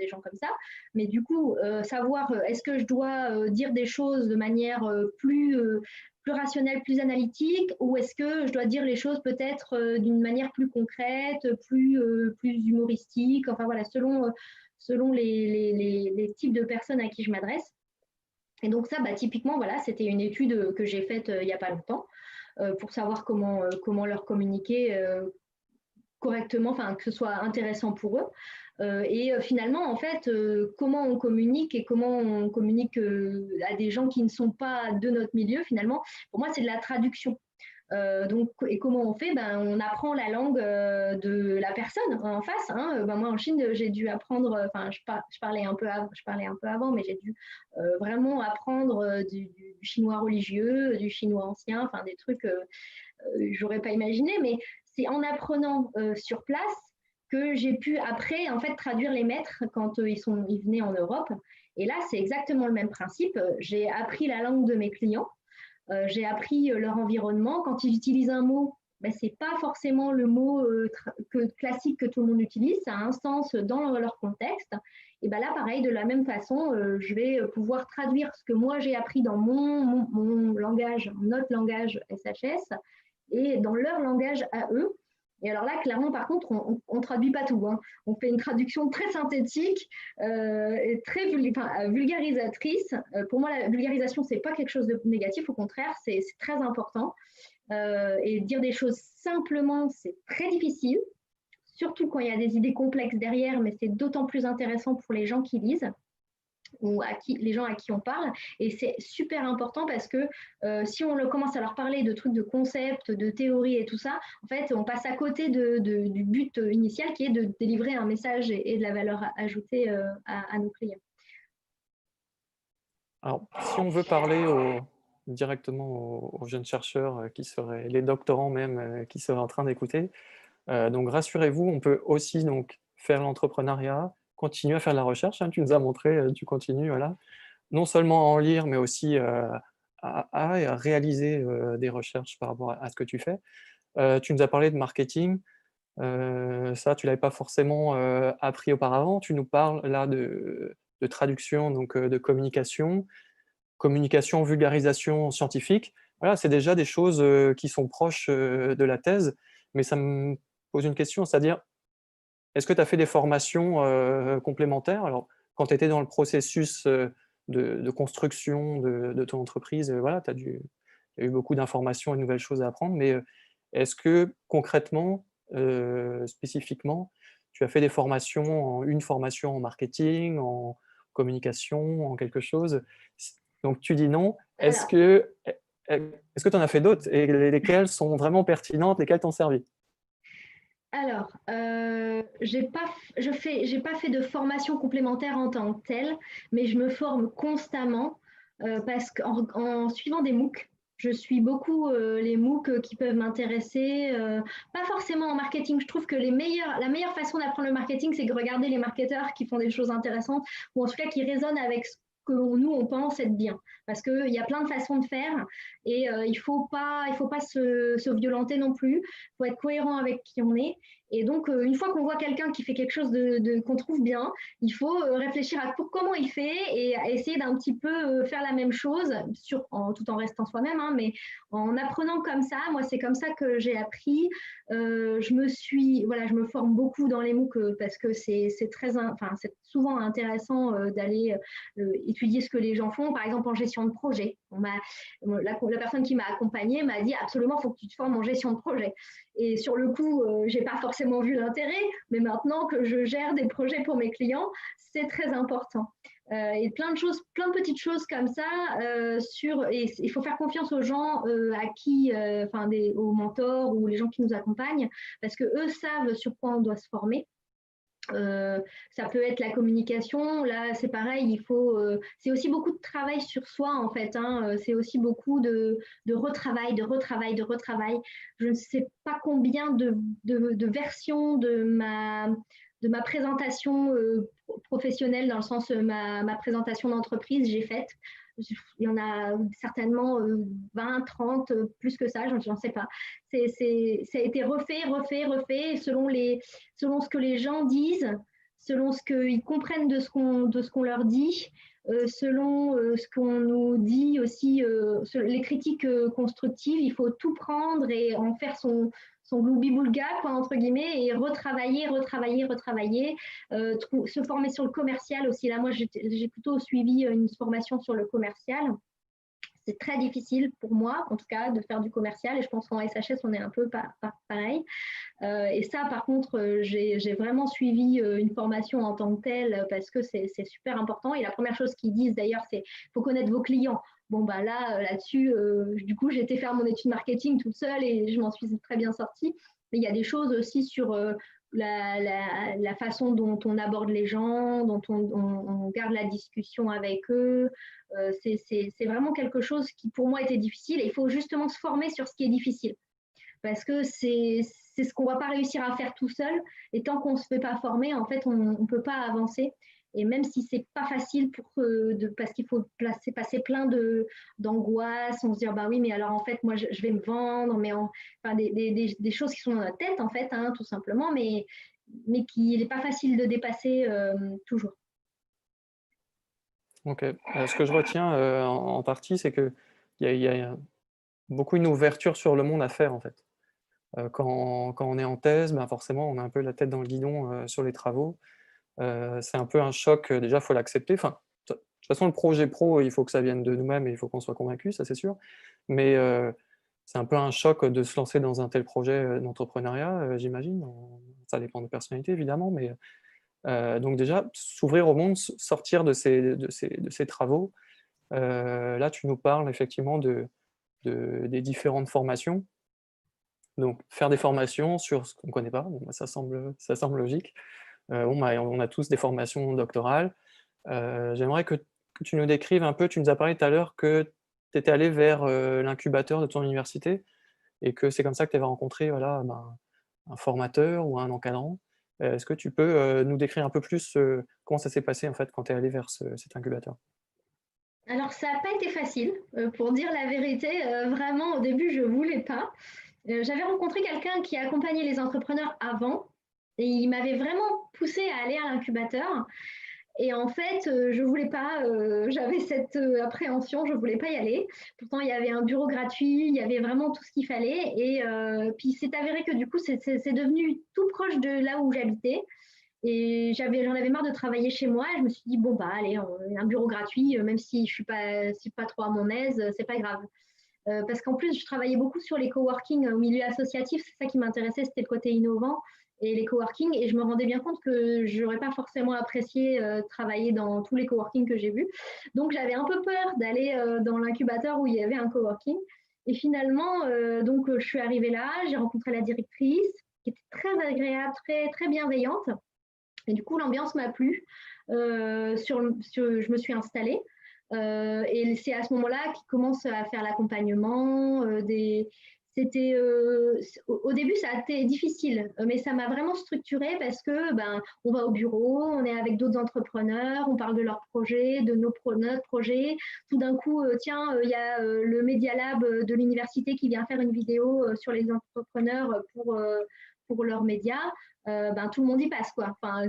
gens comme ça. Mais du coup, savoir est-ce que je dois dire des choses de manière plus rationnelle, plus analytique, ou est-ce que je dois dire les choses peut-être d'une manière plus concrète, plus humoristique, enfin voilà, selon les types de personnes à qui je m'adresse. Et donc ça, bah, typiquement, voilà, c'était une étude que j'ai faite il n'y a pas longtemps pour savoir comment leur communiquer correctement, enfin que ce soit intéressant pour eux. Et finalement, en fait, comment on communique et comment on communique à des gens qui ne sont pas de notre milieu, finalement, pour moi, c'est de la traduction. Donc, et comment on fait? Ben, on apprend la langue de la personne en face. Hein. Ben, moi, en Chine, j'ai dû apprendre, enfin, je parlais un peu avant, mais j'ai dû vraiment apprendre du chinois religieux, du chinois ancien, enfin, des trucs j'aurais pas imaginé, mais c'est en apprenant sur place que j'ai pu après en fait traduire les maîtres quand ils venaient en Europe. Et là, c'est exactement le même principe. J'ai appris la langue de mes clients, j'ai appris leur environnement. Quand ils utilisent un mot, ben, ce n'est pas forcément le mot classique que tout le monde utilise, ça a un sens dans leur contexte. Et ben là, pareil, de la même façon, je vais pouvoir traduire ce que moi j'ai appris dans mon langage, notre langage SHS, et dans leur langage à eux. Et alors là, clairement, par contre, on ne traduit pas tout. Hein. On fait une traduction très synthétique et très vulgarisatrice. Pour moi, la vulgarisation, ce n'est pas quelque chose de négatif. Au contraire, c'est très important. Et dire des choses simplement, c'est très difficile, surtout quand il y a des idées complexes derrière, mais c'est d'autant plus intéressant pour les gens qui lisent ou les gens à qui on parle. Et c'est super important parce que si on commence à leur parler de trucs de concepts, de théories et tout ça, en fait, on passe à côté du but initial qui est de délivrer un message et de la valeur ajoutée à nos clients. Alors, si on veut parler directement aux jeunes chercheurs qui seraient, les doctorants même, qui seraient en train d'écouter, donc rassurez-vous, on peut aussi donc, faire l'entrepreneuriat, continuer à faire de la recherche, hein, tu nous as montré, tu continues, voilà. Non seulement à en lire, mais aussi à réaliser des recherches par rapport à ce que tu fais. Tu nous as parlé de marketing, ça tu ne l'avais pas forcément appris auparavant. Tu nous parles là de traduction, donc de communication, vulgarisation scientifique. Voilà, c'est déjà des choses qui sont proches de la thèse, mais ça me pose une question, c'est-à-dire, est-ce que tu as fait des formations complémentaires? Alors, quand tu étais dans le processus de construction de ton entreprise, voilà, il y a eu beaucoup d'informations et de nouvelles choses à apprendre, mais est-ce que concrètement, spécifiquement, tu as fait des formations, une formation en marketing, en communication, en quelque chose? Donc tu dis non. Est-ce Alors, que tu en as fait d'autres et lesquelles sont vraiment pertinentes, lesquelles t'ont servi? Alors, j'ai pas fait de formation complémentaire en tant que telle, mais je me forme constamment parce qu'en suivant des MOOC, je suis beaucoup les MOOC qui peuvent m'intéresser, pas forcément en marketing. Je trouve que la meilleure façon d'apprendre le marketing, c'est de regarder les marketeurs qui font des choses intéressantes ou en tout cas qui résonnent avec ce que nous, on pense être bien. Parce qu'il y a plein de façons de faire et il faut pas se violenter non plus. Il faut être cohérent avec qui on est. Et donc, une fois qu'on voit quelqu'un qui fait quelque chose qu'on trouve bien, il faut réfléchir à comment il fait et à essayer d'un petit peu faire la même chose, tout en restant soi-même, hein, mais en apprenant comme ça. Moi, c'est comme ça que j'ai appris. Je me forme beaucoup dans les MOOC parce que c'est souvent intéressant d'aller étudier ce que les gens font. Par exemple, en gestion de projet, la personne qui m'a accompagnée m'a dit absolument, il faut que tu te formes en gestion de projet. Et sur le coup, je n'ai pas forcément vu l'intérêt, mais maintenant que je gère des projets pour mes clients, c'est très important. Et plein de petites choses comme ça. Et il faut faire confiance aux gens aux mentors ou les gens qui nous accompagnent, parce que eux savent sur quoi on doit se former. Ça peut être la communication. Là, c'est pareil, c'est aussi beaucoup de travail sur soi en fait, hein. C'est aussi beaucoup de retravail, de retravail, de retravail. Je ne sais pas combien de versions de ma présentation professionnelle, dans le sens ma présentation d'entreprise, j'ai faite. Il y en a certainement 20, 30, plus que ça, j'en sais pas. Ça a été refait, refait, refait, selon ce que les gens disent, selon ce qu'ils comprennent de ce qu'on leur dit, selon ce qu'on nous dit aussi, les critiques constructives. Il faut tout prendre et en faire son gloubi-boulga, quoi, entre guillemets, et retravailler, retravailler, retravailler, se former sur le commercial aussi. Là, moi, j'ai plutôt suivi une formation sur le commercial. C'est très difficile pour moi, en tout cas, de faire du commercial, et je pense qu'en SHS, on est un peu pareil. Et ça, par contre, j'ai vraiment suivi une formation en tant que telle, parce que c'est super important. Et la première chose qu'ils disent d'ailleurs, c'est qu'il faut connaître vos clients. Bon, bah là-dessus, du coup, j'ai été faire mon étude marketing toute seule et je m'en suis très bien sortie. Mais il y a des choses aussi sur la façon dont on aborde les gens, dont on garde la discussion avec eux. C'est vraiment quelque chose qui, pour moi, était difficile. Et il faut justement se former sur ce qui est difficile, parce que c'est ce qu'on ne va pas réussir à faire tout seul. Et tant qu'on ne se fait pas former, en fait, on ne peut pas avancer. Et même si ce n'est pas facile parce qu'il faut passer plein d'angoisse, on se dit, bah oui, mais alors en fait, moi, je vais me vendre, enfin, des choses qui sont dans notre tête, en fait, hein, tout simplement, mais qu'il n'est pas facile de dépasser toujours. Ok. Ce que je retiens en partie, c'est qu'il y a beaucoup une ouverture sur le monde à faire, en fait. Quand on est en thèse, ben forcément, on a un peu la tête dans le guidon sur les travaux. C'est un peu un choc, déjà, il faut l'accepter. Enfin, de toute façon, le projet pro, il faut que ça vienne de nous-mêmes et il faut qu'on soit convaincu, ça c'est sûr. Mais c'est un peu un choc de se lancer dans un tel projet d'entrepreneuriat, j'imagine. Ça dépend des personnalités, évidemment, mais donc déjà, s'ouvrir au monde, sortir de ces travaux. Là, tu nous parles effectivement des différentes formations. Donc, faire des formations sur ce qu'on ne connaît pas, bon, bah, ça semble logique. Bon, bah, on a tous des formations doctorales. J'aimerais que tu nous décrives un peu, tu nous as parlé tout à l'heure que tu étais allé vers l'incubateur de ton université et que c'est comme ça que tu avais rencontré voilà, ben, un formateur ou un encadrant. Est-ce que tu peux nous décrire un peu plus comment ça s'est passé en fait, quand tu es allé vers cet incubateur? Alors, ça n'a pas été facile, pour dire la vérité. Vraiment, au début, je ne voulais pas. J'avais rencontré quelqu'un qui accompagnait les entrepreneurs avant, et il m'avait vraiment poussé à aller à l'incubateur. Et en fait, je voulais pas, j'avais cette appréhension, je voulais pas y aller. Pourtant, il y avait un bureau gratuit, il y avait vraiment tout ce qu'il fallait. Et puis, c'est avéré que du coup, c'est devenu tout proche de là où j'habitais. Et j'en avais marre de travailler chez moi. Et je me suis dit, bon, bah, allez, un bureau gratuit, même si je suis pas trop à mon aise, c'est pas grave. Parce qu'en plus, je travaillais beaucoup sur les coworking au milieu associatif. C'est ça qui m'intéressait, c'était le côté innovant et les coworking. Et je me rendais bien compte que je n'aurais pas forcément apprécié travailler dans tous les coworking que j'ai vus. Donc, j'avais un peu peur d'aller dans l'incubateur où il y avait un coworking. Et finalement, je suis arrivée là, j'ai rencontré la directrice qui était très agréable, très, très bienveillante. Et du coup, l'ambiance m'a plu. Je me suis installée. Et c'est à ce moment-là qu'il commence à faire l'accompagnement. Au début, ça a été difficile, mais ça m'a vraiment structurée parce que on va au bureau, on est avec d'autres entrepreneurs, on parle de leurs projets, de notre projet. Tout d'un coup, tiens, il y a le Media Lab de l'université qui vient faire une vidéo sur les entrepreneurs pour leurs médias. Tout le monde y passe, quoi. Enfin,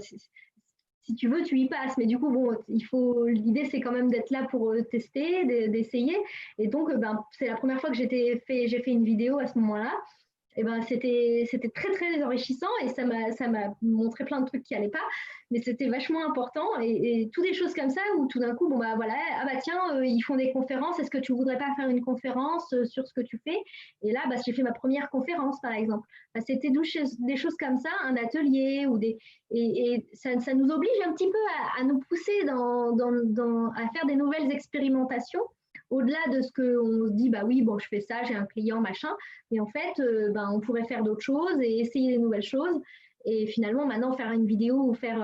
si tu veux, tu y passes. Mais du coup, bon, l'idée, c'est quand même d'être là pour tester, d'essayer. Et donc, c'est la première fois que j'ai fait une vidéo à ce moment-là. Et c'était très, très enrichissant et ça m'a montré plein de trucs qui n'allaient pas, mais c'était vachement important et toutes des choses comme ça où tout d'un coup, bon, bah voilà, ah bah tiens, ils font des conférences, est-ce que tu voudrais pas faire une conférence sur ce que tu fais? Et là, j'ai fait ma première conférence, par exemple. C'était des choses comme ça, un atelier et ça nous oblige un petit peu à nous pousser à faire des nouvelles expérimentations au-delà de ce qu'on se dit, bah oui, bon, je fais ça, j'ai un client, machin. Et en fait, on pourrait faire d'autres choses et essayer des nouvelles choses. Et finalement, maintenant, faire une vidéo ou faire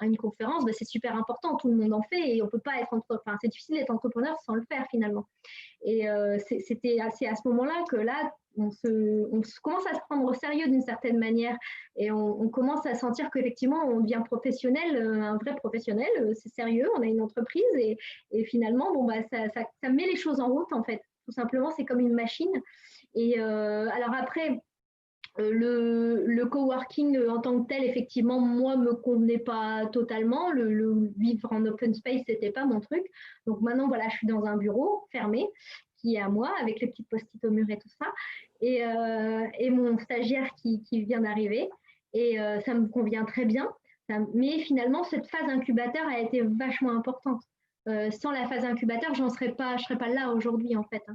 une conférence, c'est super important. Tout le monde en fait et on peut pas c'est difficile d'être entrepreneur sans le faire finalement. Et c'est à ce moment-là que là, on commence à se prendre au sérieux d'une certaine manière et on commence à sentir qu'effectivement, on devient professionnel, un vrai professionnel, c'est sérieux, on a une entreprise et finalement, ça met les choses en route en fait. Tout simplement, c'est comme une machine. Et alors après, le coworking en tant que tel, effectivement, moi, me convenait pas totalement. Le vivre en open space, c'était pas mon truc. Donc maintenant, voilà, je suis dans un bureau fermé qui est à moi, avec les petites post-it au mur et tout ça, et mon stagiaire qui vient d'arriver. Et ça me convient très bien. Mais finalement, cette phase incubateur a été vachement importante. Sans la phase incubateur, je serais pas là aujourd'hui, en fait. Hein.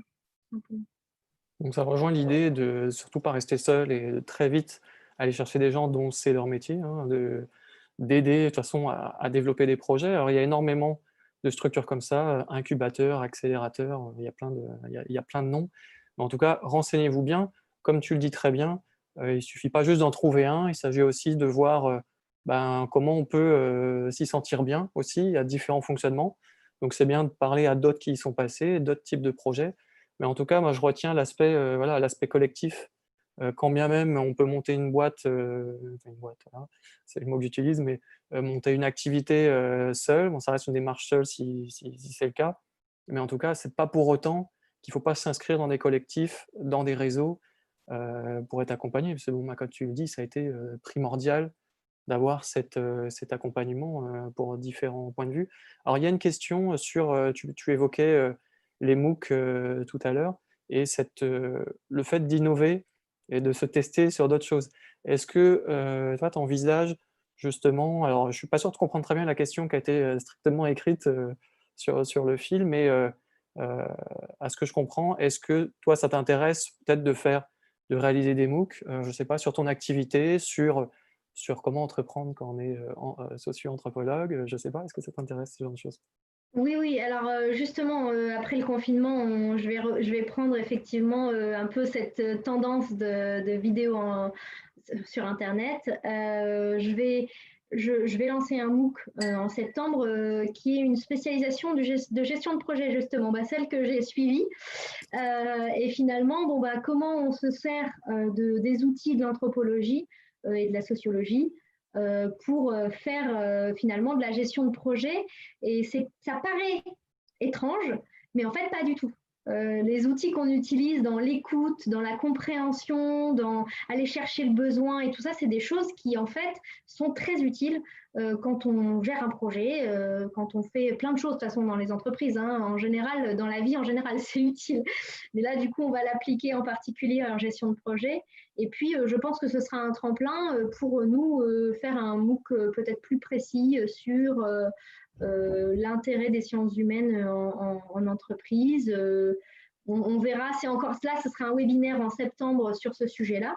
Donc ça rejoint l'idée de surtout pas rester seul et de très vite aller chercher des gens dont c'est leur métier, hein, d'aider de toute façon à développer des projets. Alors il y a énormément de structures comme ça, incubateurs, accélérateurs, il y a plein de noms. Mais en tout cas, renseignez-vous bien. Comme tu le dis très bien, il ne suffit pas juste d'en trouver un, il s'agit aussi de voir comment on peut s'y sentir bien aussi. Il y a différents fonctionnements. Donc c'est bien de parler à d'autres qui y sont passés, d'autres types de projets. Mais en tout cas, moi, je retiens l'aspect voilà, l'aspect collectif. Quand bien même on peut monter une boîte, voilà, c'est le mot que j'utilise, mais monter une activité seul, bon, ça reste une démarche seule si c'est le cas. Mais en tout cas, c'est pas pour autant qu'il faut pas s'inscrire dans des collectifs, dans des réseaux pour être accompagné. Parce que bon, comme tu le dis, ça a été primordial d'avoir cet accompagnement pour différents points de vue. Alors, il y a une question sur, tu évoquais les MOOC tout à l'heure, et le fait d'innover et de se tester sur d'autres choses. Est-ce que toi, tu envisages justement, alors je ne suis pas sûr de comprendre très bien la question qui a été strictement écrite sur le fil, mais à ce que je comprends, est-ce que toi, ça t'intéresse peut-être de réaliser des MOOC, je ne sais pas, sur ton activité, sur comment entreprendre quand on est socio-anthropologue, je ne sais pas, est-ce que ça t'intéresse ce genre de choses? Oui, oui. Alors justement, après le confinement, je vais prendre effectivement un peu cette tendance de vidéos sur Internet. Je vais lancer un MOOC en septembre qui est une spécialisation de gestion de projet, justement, celle que j'ai suivie. Et finalement, comment on se sert des outils de l'anthropologie et de la sociologie pour faire finalement de la gestion de projet. Et ça paraît étrange, mais en fait, pas du tout. Les outils qu'on utilise dans l'écoute, dans la compréhension, dans aller chercher le besoin et tout ça, c'est des choses qui en fait sont très utiles quand on gère un projet, quand on fait plein de choses de toute façon dans les entreprises. Hein, en général, dans la vie en général, c'est utile. Mais là, du coup, on va l'appliquer en particulier en gestion de projet. Et puis, je pense que ce sera un tremplin pour nous faire un MOOC peut-être plus précis sur l'intérêt des sciences humaines en entreprise. On verra, c'est encore cela, ce sera un webinaire en septembre sur ce sujet-là.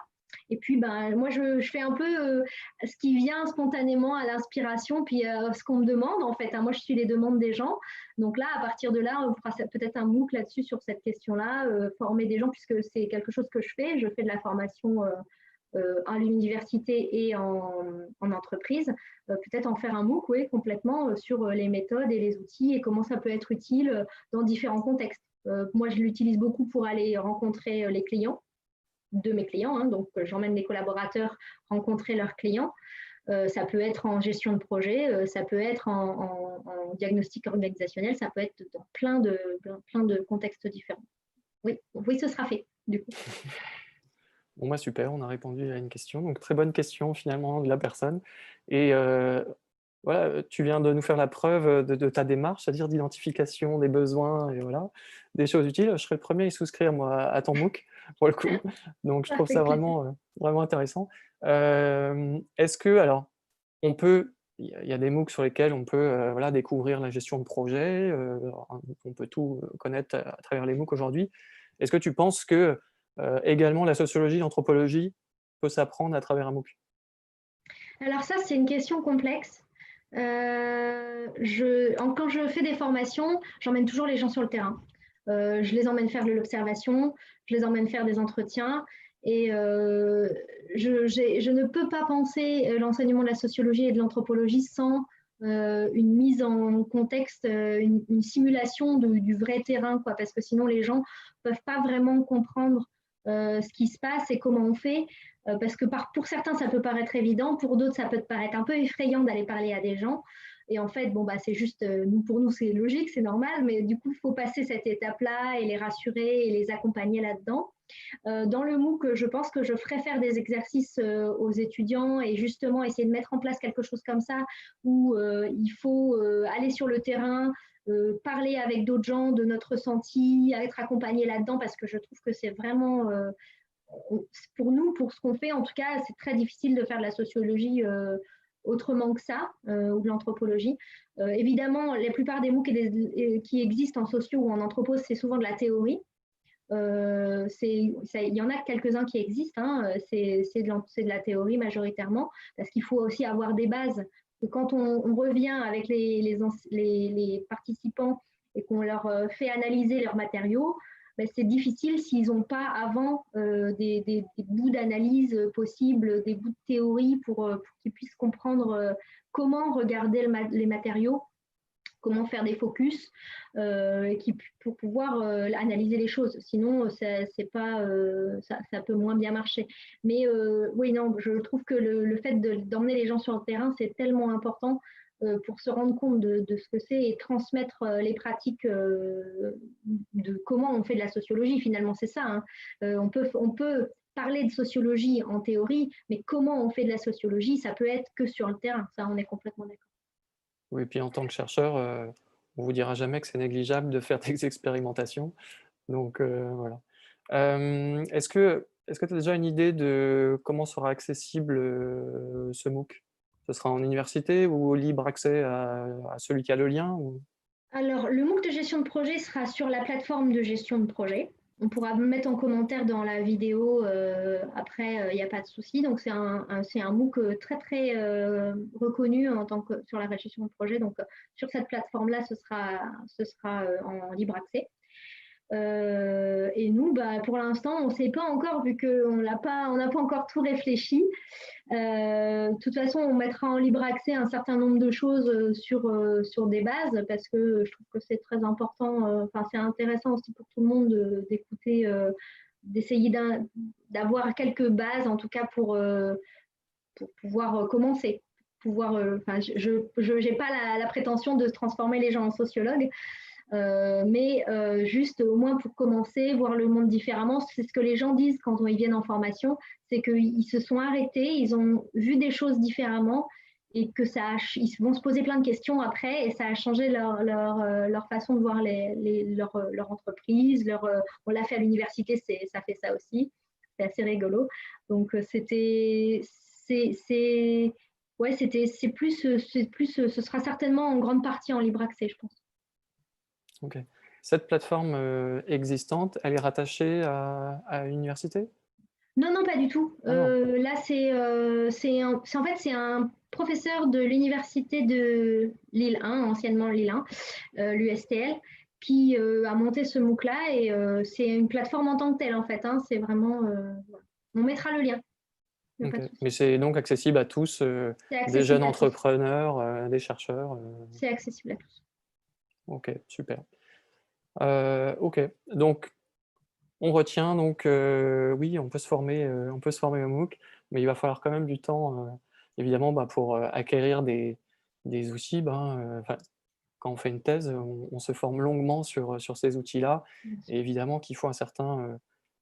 Et puis, moi, je fais un peu ce qui vient spontanément à l'inspiration, puis ce qu'on me demande, en fait. Hein. Moi, je suis les demandes des gens. Donc là, à partir de là, on fera peut-être un MOOC là-dessus sur cette question-là, former des gens, puisque c'est quelque chose que je fais. Je fais de la formation à l'université et en entreprise. Peut-être en faire un MOOC, oui, complètement, sur les méthodes et les outils et comment ça peut être utile dans différents contextes. Moi, je l'utilise beaucoup pour aller rencontrer les clients de mes clients. Hein, donc, j'emmène les collaborateurs rencontrer leurs clients. Ça peut être en gestion de projet, ça peut être en diagnostic organisationnel, ça peut être dans plein de contextes différents. Oui, oui, ce sera fait, du coup. Bon, super, on a répondu à une question. Donc, très bonne question finalement de la personne. Et voilà, tu viens de nous faire la preuve de ta démarche, c'est-à-dire d'identification des besoins et voilà, des choses utiles. Je serais le premier à y souscrire, moi, à ton MOOC, pour le coup. Donc, je trouve ça Avec plaisir. vraiment intéressant. Est-ce que, alors, il y a des MOOC sur lesquels on peut voilà, découvrir la gestion de projet, on peut tout connaître à travers les MOOC aujourd'hui. Est-ce que tu penses que également la sociologie, l'anthropologie peut s'apprendre à travers un MOOC? Alors ça, c'est une question complexe. Quand je fais des formations, j'emmène toujours les gens sur le terrain. Je les emmène faire de l'observation, je les emmène faire des entretiens. Et je ne peux pas penser l'enseignement de la sociologie et de l'anthropologie sans une mise en contexte, une simulation du vrai terrain, quoi, parce que sinon les gens ne peuvent pas vraiment comprendre ce qui se passe et comment on fait, parce que pour certains ça peut paraître évident, pour d'autres ça peut paraître un peu effrayant d'aller parler à des gens. Et en fait, bon, bah, c'est juste, pour nous, c'est logique, c'est normal, mais du coup, il faut passer cette étape-là et les rassurer et les accompagner là-dedans. Dans le MOOC, je pense que je ferai faire des exercices aux étudiants et justement essayer de mettre en place quelque chose comme ça où il faut aller sur le terrain, parler avec d'autres gens de notre ressenti, être accompagné là-dedans parce que je trouve que c'est vraiment, pour nous, pour ce qu'on fait, en tout cas, c'est très difficile de faire de la sociologie autrement que ça, ou de l'anthropologie. Évidemment, la plupart des MOOC qui existent en socio ou en anthropo, c'est souvent de la théorie. Il y en a quelques-uns qui existent, hein, c'est de la théorie majoritairement, parce qu'il faut aussi avoir des bases. Que quand on revient avec les participants et qu'on leur fait analyser leurs matériaux, ben c'est difficile s'ils n'ont pas avant des bouts d'analyse possibles, des bouts de théorie pour qu'ils puissent comprendre comment regarder les matériaux, comment faire des focus pour pouvoir analyser les choses. Sinon, c'est pas, ça peut moins bien marcher. Mais oui, non, je trouve que le fait d'emmener les gens sur le terrain, c'est tellement important pour se rendre compte de ce que c'est et transmettre les pratiques de comment on fait de la sociologie. Finalement, c'est ça. Hein. On peut parler de sociologie en théorie, mais comment on fait de la sociologie, ça peut être que sur le terrain. Ça, on est complètement d'accord. Oui, et puis en tant que chercheur, on vous dira jamais que c'est négligeable de faire des expérimentations. Donc voilà. Est-ce que tu as déjà une idée de comment sera accessible ce MOOC? Ce sera en université ou au libre accès à celui qui a le lien ou... Alors, le MOOC de gestion de projet sera sur la plateforme de gestion de projet. On pourra me mettre en commentaire dans la vidéo après, il n'y a pas de souci. Donc, c'est un MOOC très, très reconnu en tant que sur la gestion de projet. Donc, sur cette plateforme-là, ce sera en libre accès. Et nous, bah, pour l'instant, on ne sait pas encore, vu qu'on n'a pas encore tout réfléchi. De toute façon, on mettra en libre accès un certain nombre de choses sur des bases parce que je trouve que c'est très important. Enfin, c'est intéressant aussi pour tout le monde d'écouter, d'essayer d'avoir quelques bases, en tout cas pour pouvoir commencer. Je n'ai pas la prétention de transformer les gens en sociologues, mais juste au moins pour commencer, voir le monde différemment. C'est ce que les gens disent quand ils viennent en formation, c'est qu'ils se sont arrêtés, ils ont vu des choses différemment et que ils vont se poser plein de questions après et ça a changé leur façon de voir leur entreprise. On l'a fait à l'université, ça fait ça aussi. C'est assez rigolo. Donc ce sera certainement en grande partie en libre accès, je pense. Ok. Cette plateforme existante, elle est rattachée à une université? Non, non, pas du tout. Ah non. Là, en fait, c'est un professeur de l'université de Lille 1, anciennement Lille 1, l'USTL, qui a monté ce MOOC-là et c'est une plateforme en tant que telle, en fait. Hein, c'est vraiment. On mettra le lien. Okay. Mais c'est donc accessible à tous, des jeunes entrepreneurs, des chercheurs. C'est accessible à tous. Ok, super. Ok, donc on retient donc oui, on peut se former au MOOC, mais il va falloir quand même du temps, évidemment, bah, pour acquérir des outils. Quand on fait une thèse, on se forme longuement sur ces outils-là, et évidemment qu'il faut un certain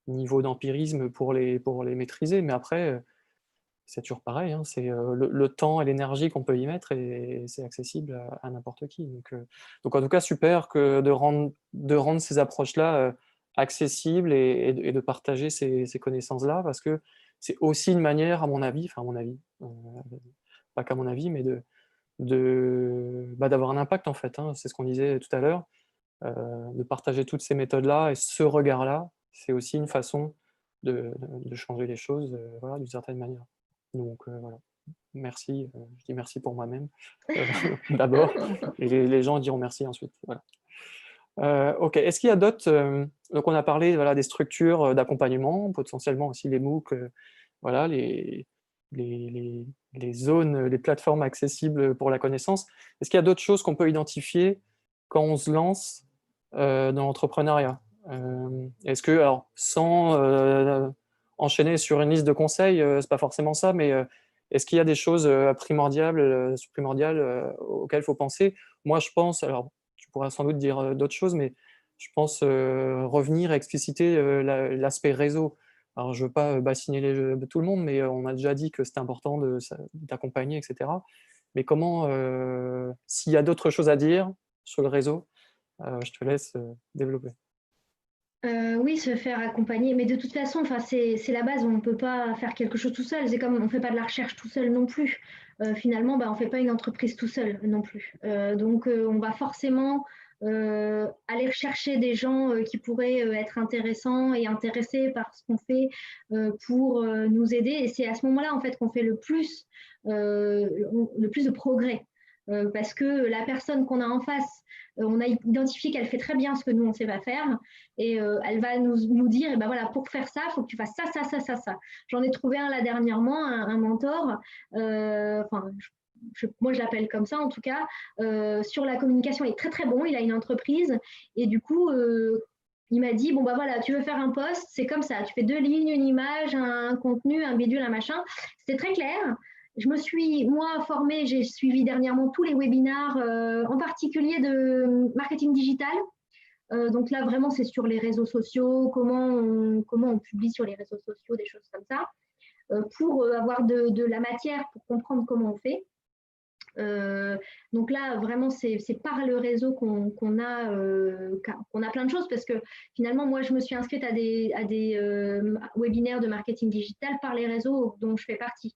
niveau d'empirisme pour les maîtriser, mais après, c'est toujours pareil, hein, c'est le temps et l'énergie qu'on peut y mettre, et c'est accessible à n'importe qui. Donc en tout cas, super de rendre ces approches-là accessibles et de partager ces connaissances-là, parce que c'est aussi une manière, à mon avis, pas qu'à mon avis, mais d'avoir un impact en fait. Hein, c'est ce qu'on disait tout à l'heure, de partager toutes ces méthodes-là et ce regard-là, c'est aussi une façon de changer les choses, voilà, d'une certaine manière. Donc voilà, merci, je dis merci pour moi-même d'abord, et les gens diront merci ensuite. Voilà. OK. Est-ce qu'il y a d'autres, donc on a parlé, voilà, des structures, d'accompagnement, potentiellement aussi les MOOC, voilà, les zones, les plateformes accessibles pour la connaissance. Est-ce qu'il y a d'autres choses qu'on peut identifier quand on se lance, dans l'entrepreneuriat? Est-ce que alors sans, enchaîner sur une liste de conseils, c'est pas forcément ça, mais, est-ce qu'il y a des choses, primordiales, auxquelles il faut penser? Moi, je pense alors tu pourras sans doute dire, d'autres choses, mais je pense, revenir à expliciter, l'aspect réseau. Alors je veux pas, bassiner tout le monde, mais, on a déjà dit que c'était important d'accompagner et cetera. Mais comment, s'il y a d'autres choses à dire sur le réseau, je te laisse, développer. Oui, se faire accompagner, mais de toute façon, enfin, c'est la base, on ne peut pas faire quelque chose tout seul. C'est comme on ne fait pas de la recherche tout seul non plus. Finalement, bah, on ne fait pas une entreprise tout seul non plus. Donc, on va forcément aller rechercher des gens qui pourraient être intéressants et intéressés par ce qu'on fait pour nous aider. Et c'est à ce moment-là, en fait, qu'on fait le plus de progrès. Parce que la personne qu'on a en face, on a identifié qu'elle fait très bien ce que nous, on ne sait pas faire. Et elle va nous dire, eh ben voilà, pour faire ça, il faut que tu fasses ça, ça, ça, ça, ça. J'en ai trouvé un là dernièrement, un mentor, enfin, moi je l'appelle comme ça en tout cas, sur la communication, il est très très bon, il a une entreprise, et du coup, il m'a dit, bon bah voilà, tu veux faire un post, c'est comme ça, tu fais 2 lignes, une image, un contenu, un bidule, un machin. C'était très clair. Je me suis, moi, formée, j'ai suivi dernièrement tous les webinars, en particulier de marketing digital. Donc là, vraiment, c'est sur les réseaux sociaux, comment on publie sur les réseaux sociaux, des choses comme ça, pour avoir de la matière, pour comprendre comment on fait. Donc là, vraiment, c'est par le réseau qu'on a plein de choses, parce que finalement, moi, je me suis inscrite à des webinaires de marketing digital par les réseaux dont je fais partie.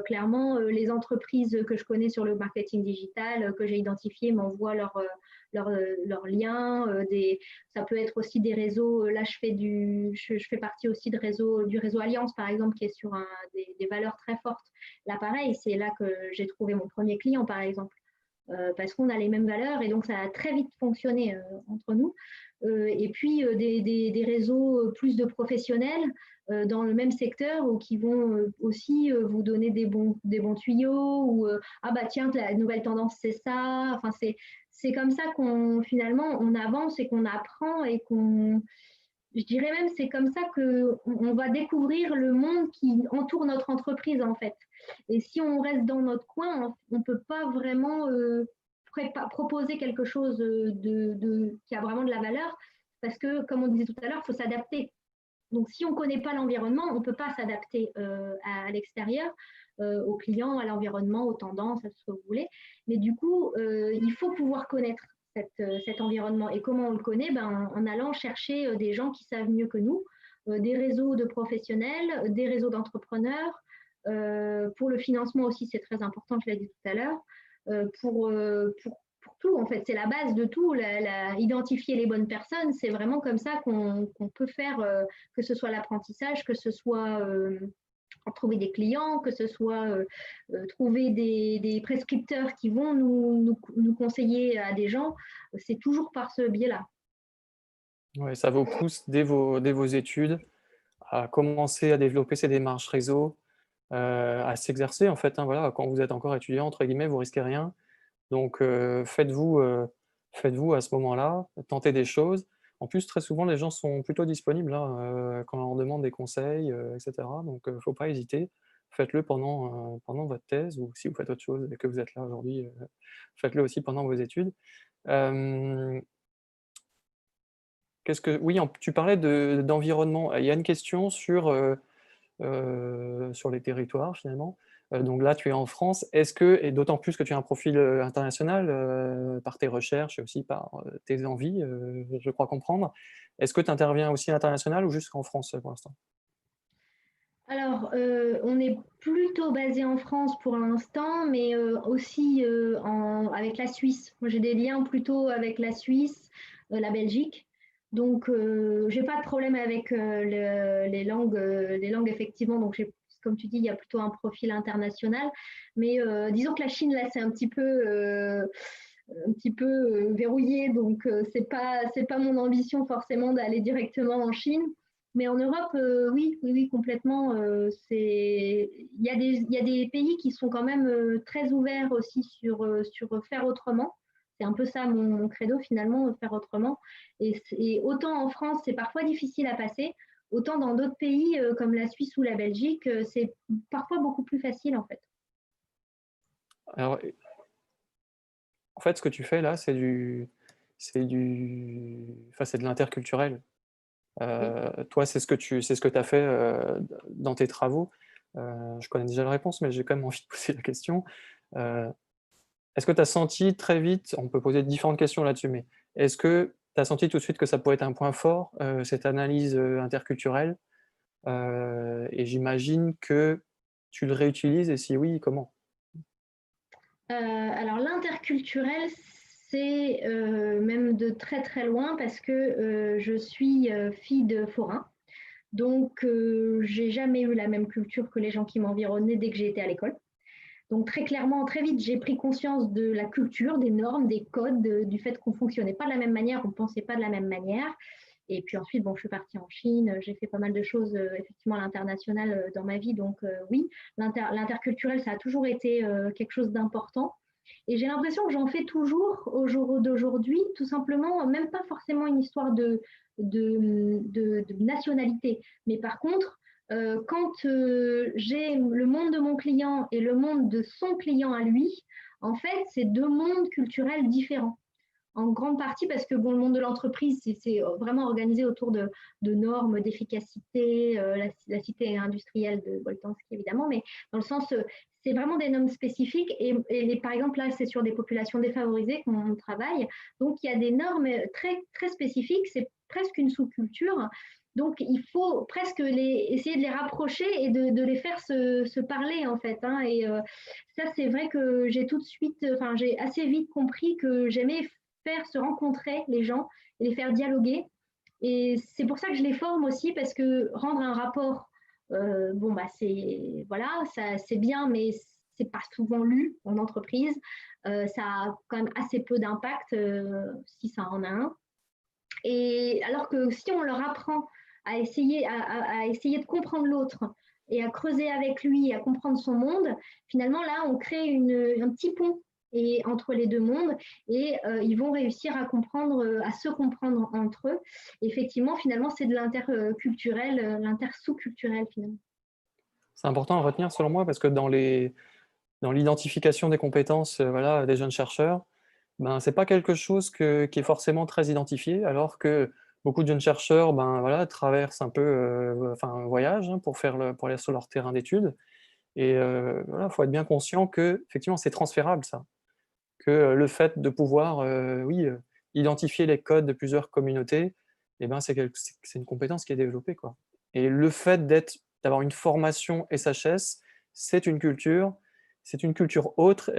Clairement, les entreprises que je connais sur le marketing digital, que j'ai identifiées, m'envoient leurs liens. Ça peut être aussi des réseaux. Là, je fais partie aussi du réseau Alliance, par exemple, qui est sur des valeurs très fortes. Là, pareil, c'est là que j'ai trouvé mon premier client, par exemple, parce qu'on a les mêmes valeurs et donc ça a très vite fonctionné entre nous. Et puis des réseaux plus de professionnels dans le même secteur ou qui vont aussi vous donner des bons tuyaux ou ah bah tiens, la nouvelle tendance c'est ça. Enfin, c'est comme ça qu'on finalement on avance et qu'on apprend et qu'on, je dirais même, c'est comme ça qu'on va découvrir le monde qui entoure notre entreprise, en fait. Et si on reste dans notre coin, on ne peut pas vraiment proposer quelque chose qui a vraiment de la valeur, parce que, comme on disait tout à l'heure, il faut s'adapter. Donc, si on ne connaît pas l'environnement, on ne peut pas s'adapter à l'extérieur, aux clients, à l'environnement, aux tendances, à ce que vous voulez. Mais du coup, il faut pouvoir connaître cet environnement. Et comment on le connaît? En allant chercher des gens qui savent mieux que nous, des réseaux de professionnels, des réseaux d'entrepreneurs. Pour le financement aussi, c'est très important, je l'ai dit tout à l'heure. Pour tout, en fait, c'est la base de tout. Identifier les bonnes personnes, c'est vraiment comme ça qu'on peut faire, que ce soit l'apprentissage, que ce soit trouver des clients, que ce soit trouver des prescripteurs qui vont nous conseiller à des gens. C'est toujours par ce biais-là. Ouais, ça vous pousse dès vos études à commencer à développer ces démarches réseau, à s'exercer en fait, hein, voilà. Quand vous êtes encore «étudiant» entre guillemets, vous risquez rien. Donc, faites-vous à ce moment-là, tentez des choses. En plus, très souvent, les gens sont plutôt disponibles, hein, quand on leur demande des conseils, et cetera. Donc, faut pas hésiter. Faites-le pendant votre thèse ou si vous faites autre chose et que vous êtes là aujourd'hui, faites-le aussi pendant vos études. Hem, qu'est-ce que oui, tu parlais d'environnement. Il y a une question sur les territoires finalement. Donc là, tu es en France. Est-ce que et d'autant plus que tu as un profil, international, par tes recherches et aussi par, tes envies, je crois comprendre. Est-ce que tu interviens aussi à l'international ou juste en France, pour l'instant? Alors, on est plutôt basé en France pour l'instant, mais aussi avec la Suisse. Moi, j'ai des liens plutôt avec la Suisse, la Belgique. Donc, j'ai pas de problème avec les langues effectivement. Donc, comme tu dis, il y a plutôt un profil international. Mais disons que la Chine, là, c'est un petit peu un petit peu verrouillée, donc c'est pas mon ambition forcément d'aller directement en Chine. Mais en Europe, oui, complètement. Il y a des pays qui sont quand même très ouverts aussi sur faire autrement. C'est un peu ça mon credo finalement, faire autrement. Et autant en France, c'est parfois difficile à passer, autant dans d'autres pays comme la Suisse ou la Belgique, c'est parfois beaucoup plus facile en fait. Alors, en fait, ce que tu fais là, c'est de l'interculturel. Oui. Toi, c'est ce que tu as fait dans tes travaux. Je connais déjà la réponse, mais j'ai quand même envie de poser la question. Euh, Est-ce que tu as senti très vite, on peut poser différentes questions là-dessus, mais est-ce que tu as senti tout de suite que ça pourrait être un point fort, cette analyse interculturelle? Et j'imagine que tu le réutilises, et si oui, comment? Alors l'interculturel, c'est même de très très loin parce que je suis fille de forain. Donc, j'ai jamais eu la même culture que les gens qui m'environnaient dès que j'ai été à l'école. Donc, très clairement, très vite, j'ai pris conscience de la culture, des normes, des codes, du fait qu'on fonctionnait pas de la même manière, on pensait pas de la même manière. Et puis ensuite, bon, je suis partie en Chine, j'ai fait pas mal de choses effectivement à l'international dans ma vie. Donc, oui, l'interculturel, ça a toujours été quelque chose d'important. Et j'ai l'impression que j'en fais toujours au jour d'aujourd'hui, tout simplement, même pas forcément une histoire de nationalité. Mais par contre, quand j'ai le monde de mon client et le monde de son client à lui, en fait, c'est deux mondes culturels différents. En grande partie parce que bon, le monde de l'entreprise, c'est vraiment organisé autour de normes, d'efficacité, la cité industrielle de Boltanski évidemment, mais dans le sens, c'est vraiment des normes spécifiques et par exemple là, c'est sur des populations défavorisées qu'on travaille, donc il y a des normes très, très spécifiques, c'est presque une sous-culture, donc il faut presque essayer de les rapprocher et de les faire se parler en fait. Hein, et ça, c'est vrai que j'ai tout de suite, enfin j'ai assez vite compris que j'aimais faire se rencontrer les gens et les faire dialoguer. Et c'est pour ça que je les forme aussi, parce que rendre un rapport, bon, bah, c'est voilà, c'est bien, mais c'est pas souvent lu en entreprise. Ça a quand même assez peu d'impact, si ça en a un. Et alors que si on leur apprend à essayer de comprendre l'autre et à creuser avec lui, à comprendre son monde, finalement là, on crée un petit pont entre les deux mondes et ils vont réussir à comprendre, à se comprendre entre eux. Et effectivement, finalement, c'est de l'interculturel, l'inter-sous-culturel finalement. C'est important à retenir selon moi parce que dans l'identification des compétences voilà, des jeunes chercheurs, ben, c'est pas quelque chose qui est forcément très identifié, alors que beaucoup de jeunes chercheurs ben, voilà, traversent un peu, enfin, voyagent hein, pour aller sur leur terrain d'études. Et voilà, faut être bien conscient que effectivement, c'est transférable ça. Que le fait de pouvoir, oui, identifier les codes de plusieurs communautés, et ben, c'est une compétence qui est développée, quoi. Et le fait d'avoir une formation SHS, c'est une culture autre,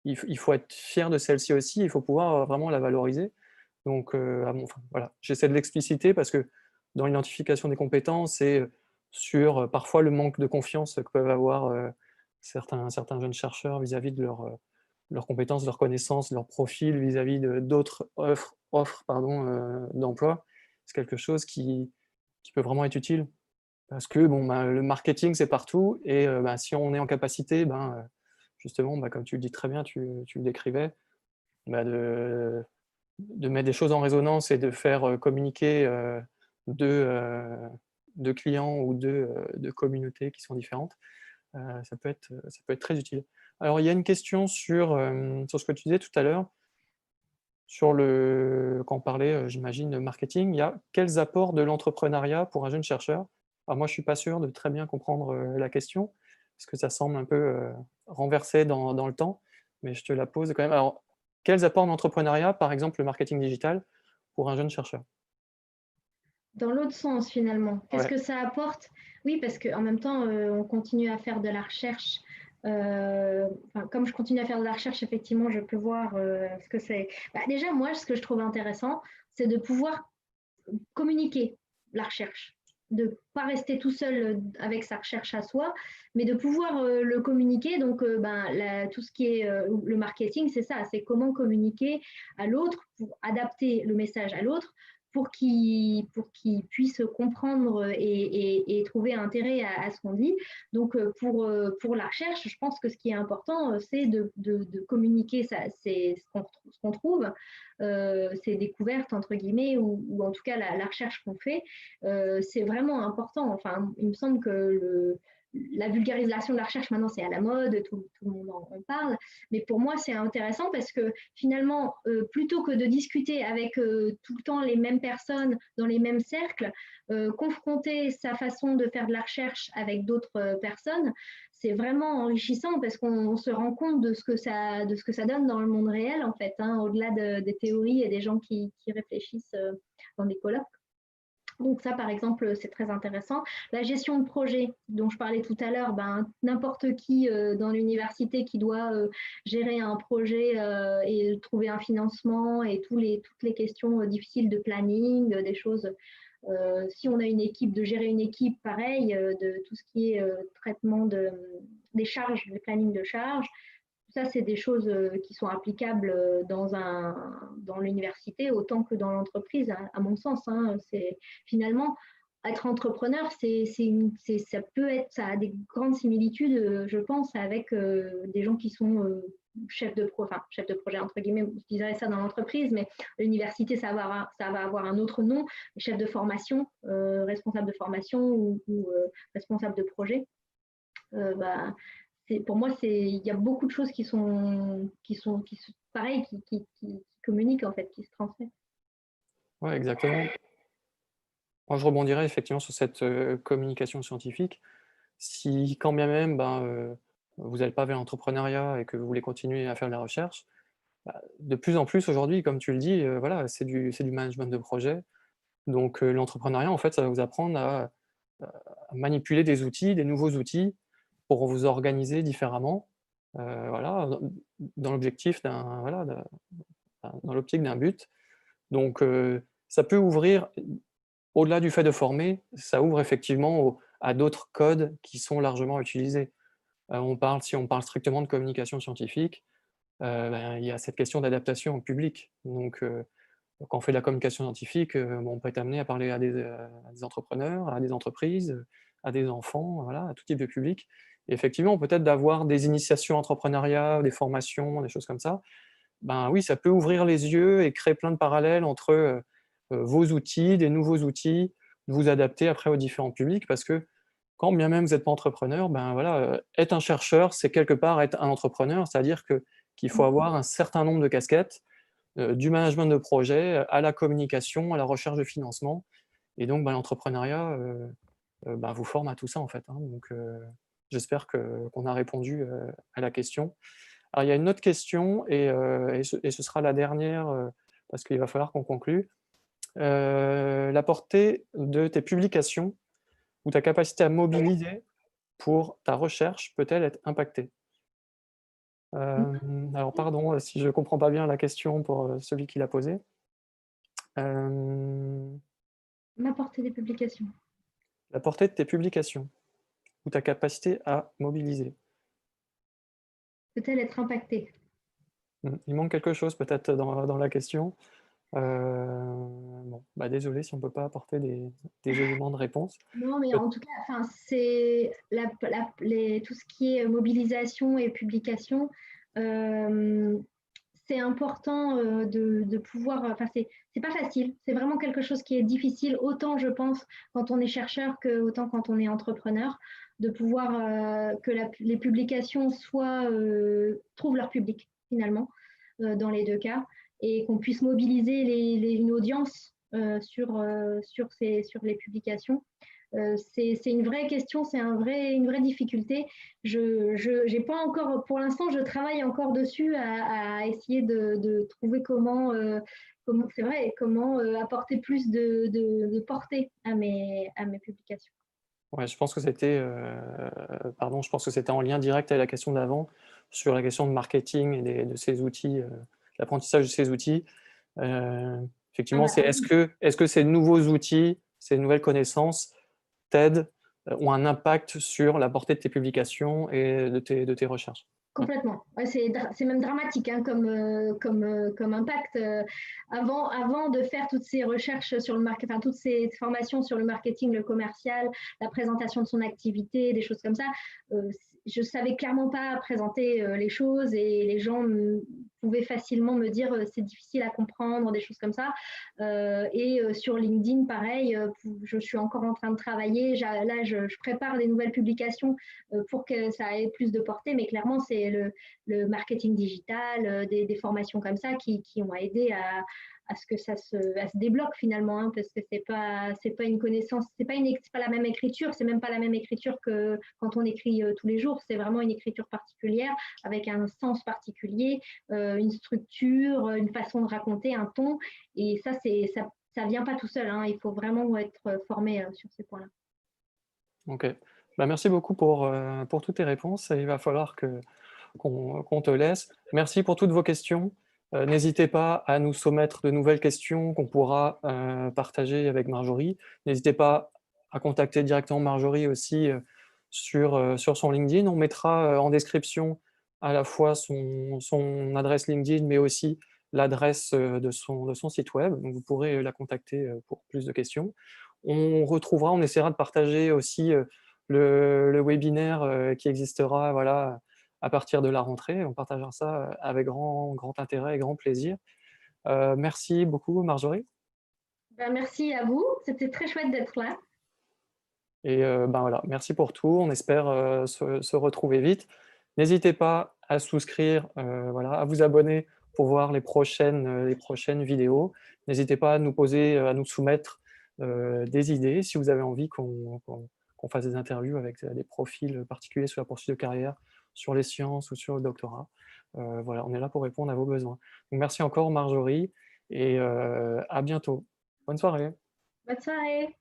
il faut être fier de celle-ci aussi, il faut pouvoir vraiment la valoriser. Donc, enfin, voilà, j'essaie de l'expliciter parce que dans l'identification des compétences et sur parfois le manque de confiance que peuvent avoir certains jeunes chercheurs vis-à-vis de leurs compétences, leurs connaissances, leur profil vis-à-vis d'autres offres pardon, d'emploi, c'est quelque chose qui peut vraiment être utile. Parce que bon, bah, le marketing, c'est partout, et bah, si on est en capacité, ben, justement, bah, comme tu le dis très bien, tu le décrivais, bah, de mettre des choses en résonance et de faire communiquer deux, heu, deux clients ou deux communautés qui sont différentes, ça peut être très utile. Alors, il y a une question sur ce que tu disais tout à l'heure, quand on parlait, j'imagine, de marketing. Il y a quels apports de l'entrepreneuriat pour un jeune chercheur? Alors moi, je suis pas sûr de très bien comprendre la question, parce que ça semble un peu renversé dans le temps, mais je te la pose quand même. Alors, quels apports de l'entrepreneuriat, par exemple le marketing digital, pour un jeune chercheur? Dans l'autre sens, finalement, qu'est-ce Ouais. que ça apporte? Oui, parce qu'en même temps, on continue à faire de la recherche. Enfin, comme je continue à faire de la recherche, effectivement, je peux voir ce que c'est. Bah, déjà, moi, ce que je trouve intéressant, c'est de pouvoir communiquer la recherche. de pas rester tout seul avec sa recherche à soi, mais de pouvoir le communiquer. Donc, tout ce qui est le marketing, c'est ça, c'est comment communiquer à l'autre pour adapter le message à l'autre pour qu'il puisse comprendre et trouver intérêt à ce qu'on dit. Donc, pour la recherche, je pense que ce qui est important, c'est de communiquer ça, c'est ce qu'on trouve, ces découvertes, entre guillemets, ou en tout cas la recherche qu'on fait, c'est vraiment important. Enfin, il me semble que la vulgarisation de la recherche, maintenant, c'est à la mode, tout le monde en parle. Mais pour moi, c'est intéressant parce que finalement, plutôt que de discuter avec tout le temps les mêmes personnes dans les mêmes cercles, confronter sa façon de faire de la recherche avec d'autres personnes, c'est vraiment enrichissant parce qu'on se rend compte de ce que ça donne dans le monde réel, en fait, hein, au-delà des théories et des gens qui réfléchissent dans des colloques. Donc ça, par exemple, c'est très intéressant. La gestion de projet dont je parlais tout à l'heure, n'importe qui dans l'université qui doit gérer un projet et trouver un financement et toutes les questions difficiles de planning, des choses. Si on a une équipe, de gérer une équipe, pareil, de tout ce qui est traitement des charges, des plannings de charges, ça, c'est des choses qui sont applicables dans l'université autant que dans l'entreprise, à mon sens. Hein. C'est finalement être entrepreneur, ça a des grandes similitudes, je pense, avec des gens qui sont chefs de projet entre guillemets. Je dirais ça dans l'entreprise, mais l'université, ça va avoir un autre nom, chef de formation, responsable de formation ou responsable de projet. Pour moi, il y a beaucoup de choses qui sont pareilles, qui communiquent en fait, qui se transmettent. Ouais, exactement. Moi, je rebondirais effectivement sur cette communication scientifique. Si quand bien même vous n'allez pas vers l'entrepreneuriat et que vous voulez continuer à faire de la recherche, de plus en plus aujourd'hui, comme tu le dis, voilà, c'est du management de projet. Donc l'entrepreneuriat, en fait, ça va vous apprendre à manipuler des outils, des nouveaux outils pour vous organiser différemment, voilà, dans l'objectif dans l'optique d'un but. Donc ça peut ouvrir, au-delà du fait de former, ça ouvre effectivement à d'autres codes qui sont largement utilisés. Si on parle strictement de communication scientifique, il y a cette question d'adaptation au public. Donc quand on fait de la communication scientifique, on peut être amené à parler à des entrepreneurs, à des entreprises, à des enfants, voilà, à tout type de public. Et effectivement, peut-être d'avoir des initiations entrepreneuriat, des formations, des choses comme ça, oui, ça peut ouvrir les yeux et créer plein de parallèles entre, vos outils, des nouveaux outils, vous adapter après aux différents publics. Parce que quand bien même vous n'êtes pas entrepreneur, voilà, être un chercheur, c'est quelque part être un entrepreneur. C'est-à-dire qu'il faut avoir un certain nombre de casquettes, du management de projet, à la communication, à la recherche de financement. Et donc l'entrepreneuriat, vous forme à tout ça en fait, hein. Donc j'espère qu'on a répondu, à la question. Alors il y a une autre question et ce sera la dernière, parce qu'il va falloir qu'on conclue. La portée de tes publications ou ta capacité à mobiliser pour ta recherche peut-elle être impactée? Alors pardon, si je ne comprends pas bien la question pour, celui qui l'a posée. Hem, M'apporter des publications. la portée de tes publications ou ta capacité à mobiliser. Peut-elle être impactée? Il manque quelque chose peut-être dans la question. Bon, désolé si on ne peut pas apporter des éléments de réponse. Non, mais Peut en tout cas, enfin, c'est tout ce qui est mobilisation et publication. euh, c'est important de pouvoir. Enfin, c'est pas facile. C'est vraiment quelque chose qui est difficile, autant je pense quand on est chercheur que autant quand on est entrepreneur, de pouvoir que les publications trouvent leur public finalement dans les deux cas et qu'on puisse mobiliser une audience sur les publications. C'est une vraie question, c'est une vraie difficulté. J'ai pas encore, pour l'instant, je travaille encore dessus à essayer de trouver c'est vrai, comment apporter plus de portée à mes publications. Ouais, je pense que c'était, je pense que c'était en lien direct avec la question d'avant, sur la question de marketing et de ces outils, l'apprentissage de ces outils. Effectivement, c'est Oui. est-ce que ces nouveaux outils, ces nouvelles connaissances t'aident, ont un impact sur la portée de tes publications et de tes recherches. Complètement. Ouais, c'est même dramatique hein, comme impact. Avant de faire toutes ces recherches sur le marketing, enfin toutes ces formations sur le marketing, le commercial, la présentation de son activité, des choses comme ça, je savais clairement pas présenter les choses et les gens pouvaient facilement me dire c'est difficile à comprendre, des choses comme ça. Sur LinkedIn, pareil, je suis encore en train de travailler. Là, je prépare des nouvelles publications pour que ça ait plus de portée, mais clairement, c'est le marketing digital, des formations comme ça qui ont aidé à ce que ça se débloque finalement, hein, parce que c'est pas une connaissance, c'est pas la même écriture, c'est même pas la même écriture que quand on écrit tous les jours, c'est vraiment une écriture particulière avec un sens particulier, une structure, une façon de raconter, un ton, et ça vient pas tout seul, hein, il faut vraiment être formé sur ces points-là. OK. Bah, merci beaucoup pour toutes tes réponses et il va falloir qu'on te laisse. Merci pour toutes vos questions. N'hésitez pas à nous soumettre de nouvelles questions qu'on pourra, partager avec Marjorie. N'hésitez pas à contacter directement Marjorie aussi, sur son LinkedIn. On mettra, en description à la fois son adresse LinkedIn, mais aussi l'adresse, de son site web. Donc vous pourrez la contacter, pour plus de questions. On essaiera de partager aussi, le webinaire, qui existera, voilà, à partir de la rentrée. On partagera ça, avec grand intérêt et grand plaisir. Merci beaucoup Marjorie Ben, merci à vous, c'était très chouette d'être là. et ben, voilà, merci pour tout. On espère, se retrouver vite. N'hésitez pas à souscrire, voilà, à vous abonner pour voir les prochaines vidéos. N'hésitez pas à nous poser, à nous soumettre, des idées si vous avez envie qu'on fasse des interviews avec, des profils particuliers sur la poursuite de carrière, sur les sciences ou sur le doctorat. Voilà, on est là pour répondre à vos besoins. Donc merci encore Marjorie et à bientôt. Bonne soirée. Bonne soirée.